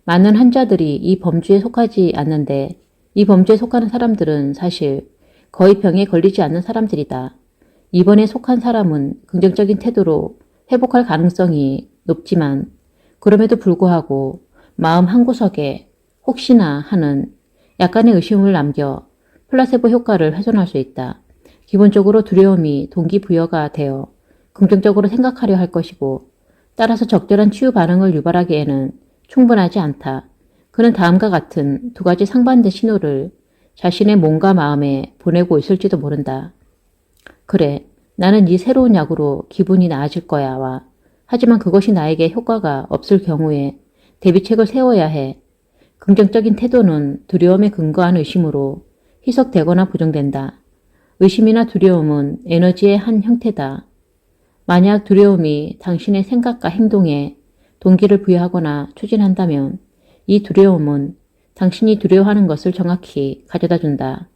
[SPEAKER 1] 많은 환자들이 이 범주에 속하지 않는데 이 범주에 속하는 사람들은 사실 거의 병에 걸리지 않는 사람들이다. 이번에 속한 사람은 긍정적인 태도로 회복할 가능성이 높지만 그럼에도 불구하고 마음 한구석에 혹시나 하는 약간의 의심을 남겨 플라세보 효과를 훼손할 수 있다. 기본적으로 두려움이 동기부여가 되어 긍정적으로 생각하려 할 것이고 따라서 적절한 치유 반응을 유발하기에는 충분하지 않다. 그는 다음과 같은 두 가지 상반된 신호를 자신의 몸과 마음에 보내고 있을지도 모른다. 그래, 나는 이 새로운 약으로 기분이 나아질 거야와 하지만 그것이 나에게 효과가 없을 경우에 대비책을 세워야 해. 긍정적인 태도는 두려움에 근거한 의심으로 희석되거나 부정된다. 의심이나 두려움은 에너지의 한 형태다. 만약 두려움이 당신의 생각과 행동에 동기를 부여하거나 추진한다면 이 두려움은 당신이 두려워하는 것을 정확히 가져다 준다.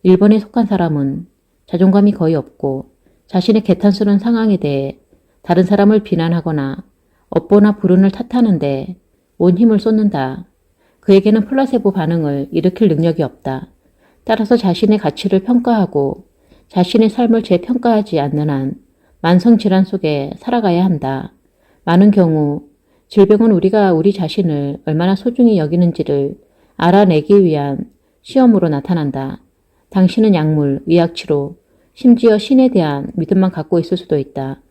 [SPEAKER 1] 1번에 속한 사람은 자존감이 거의 없고 자신의 개탄스러운 상황에 대해 다른 사람을 비난하거나 업보나 불운을 탓하는데 온 힘을 쏟는다. 그에게는 플라세보 반응을 일으킬 능력이 없다. 따라서 자신의 가치를 평가하고 자신의 삶을 재평가하지 않는 한 만성질환 속에 살아가야 한다. 많은 경우 질병은 우리가 우리 자신을 얼마나 소중히 여기는지를 알아내기 위한 시험으로 나타난다. 당신은 약물, 의학치료, 심지어 신에 대한 믿음만 갖고 있을 수도 있다.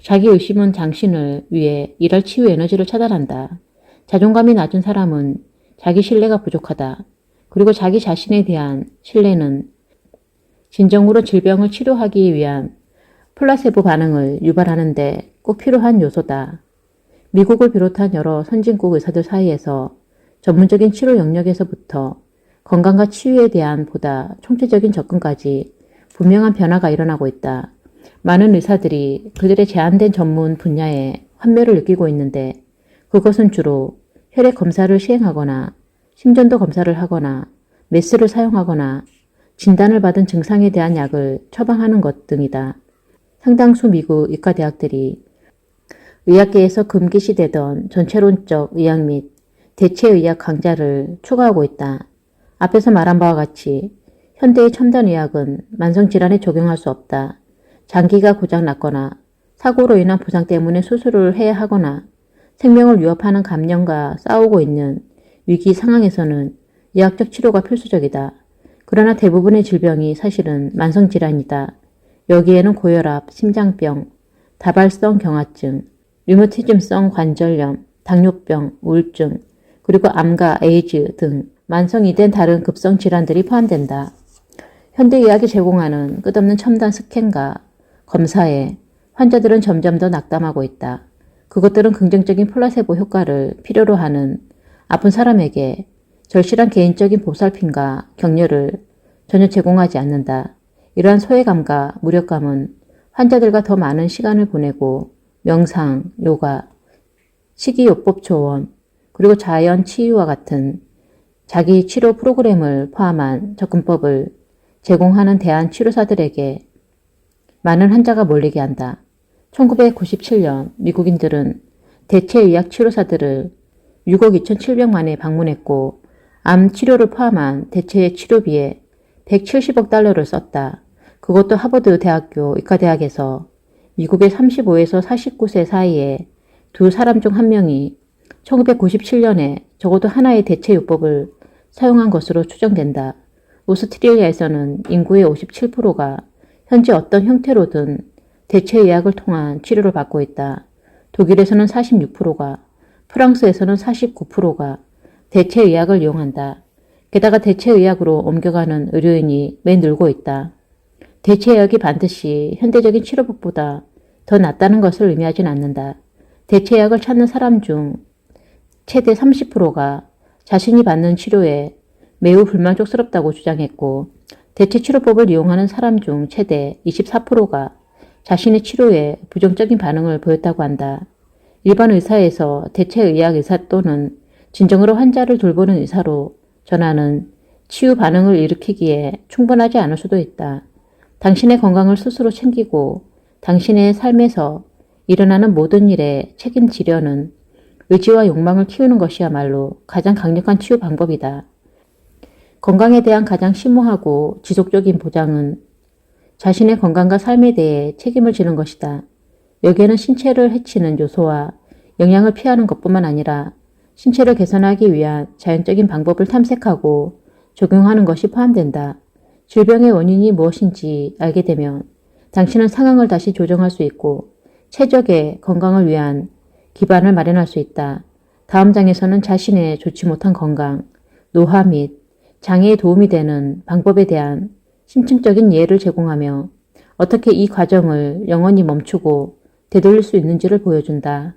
[SPEAKER 1] 자기 의심은 당신을 위해 일할 치유 에너지를 차단한다. 자존감이 낮은 사람은 자기 신뢰가 부족하다. 그리고 자기 자신에 대한 신뢰는 진정으로 질병을 치료하기 위한 플라세보 반응을 유발하는데 꼭 필요한 요소다. 미국을 비롯한 여러 선진국 의사들 사이에서 전문적인 치료 영역에서부터 건강과 치유에 대한 보다 총체적인 접근까지 분명한 변화가 일어나고 있다. 많은 의사들이 그들의 제한된 전문 분야에 환멸을 느끼고 있는데 그것은 주로 혈액 검사를 시행하거나 심전도 검사를 하거나 메스를 사용하거나 진단을 받은 증상에 대한 약을 처방하는 것 등이다. 상당수 미국 의과대학들이 의학계에서 금기시되던 전체론적 의학 및 대체의학 강좌를 추가하고 있다. 앞에서 말한 바와 같이 현대의 첨단 의학은 만성질환에 적용할 수 없다. 장기가 고장났거나 사고로 인한 부상 때문에 수술을 해야 하거나 생명을 위협하는 감염과 싸우고 있는 위기 상황에서는 의학적 치료가 필수적이다. 그러나 대부분의 질병이 사실은 만성질환이다. 여기에는 고혈압, 심장병, 다발성 경화증, 류머티즘성 관절염, 당뇨병, 우울증, 그리고 암과 에이즈 등 만성이 된 다른 급성 질환들이 포함된다. 현대의학이 제공하는 끝없는 첨단 스캔과 검사에 환자들은 점점 더 낙담하고 있다. 그것들은 긍정적인 플라세보 효과를 필요로 하는 아픈 사람에게 절실한 개인적인 보살핌과 격려를 전혀 제공하지 않는다. 이러한 소외감과 무력감은 환자들과 더 많은 시간을 보내고 명상, 요가, 식이요법 조언, 그리고 자연 치유와 같은 자기 치료 프로그램을 포함한 접근법을 제공하는 대한 치료사들에게 많은 환자가 몰리게 한다. 1997년 미국인들은 대체의학 치료사들을 6억 2,700만에 방문했고 암 치료를 포함한 대체 치료비에 170억 달러를 썼다. 그것도 하버드 대학교 의과대학에서 미국의 35에서 49세 사이에 두 사람 중 한 명이 1997년에 적어도 하나의 대체 요법을 사용한 것으로 추정된다. 오스트레일리아에서는 인구의 57%가 현재 어떤 형태로든 대체 의학을 통한 치료를 받고 있다. 독일에서는 46%가, 프랑스에서는 49%가 대체 의학을 이용한다. 게다가 대체 의학으로 옮겨가는 의료인이 매 늘고 있다. 대체 의학이 반드시 현대적인 치료법보다 더 낫다는 것을 의미하진 않는다. 대체 의학을 찾는 사람 중 최대 30%가 자신이 받는 치료에 매우 불만족스럽다고 주장했고, 대체 치료법을 이용하는 사람 중 최대 24%가 자신의 치료에 부정적인 반응을 보였다고 한다. 일반 의사에서 대체 의학 의사 또는 진정으로 환자를 돌보는 의사로 전하는 치유 반응을 일으키기에 충분하지 않을 수도 있다. 당신의 건강을 스스로 챙기고 당신의 삶에서 일어나는 모든 일에 책임지려는 의지와 욕망을 키우는 것이야말로 가장 강력한 치유 방법이다. 건강에 대한 가장 심오하고 지속적인 보장은 자신의 건강과 삶에 대해 책임을 지는 것이다. 여기에는 신체를 해치는 요소와 영향을 피하는 것뿐만 아니라 신체를 개선하기 위한 자연적인 방법을 탐색하고 적용하는 것이 포함된다. 질병의 원인이 무엇인지 알게 되면 당신은 상황을 다시 조정할 수 있고 최적의 건강을 위한 기반을 마련할 수 있다. 다음 장에서는 자신의 좋지 못한 건강, 노화 및 장애에 도움이 되는 방법에 대한 심층적인 예를 제공하며 어떻게 이 과정을 영원히 멈추고 되돌릴 수 있는지를 보여준다.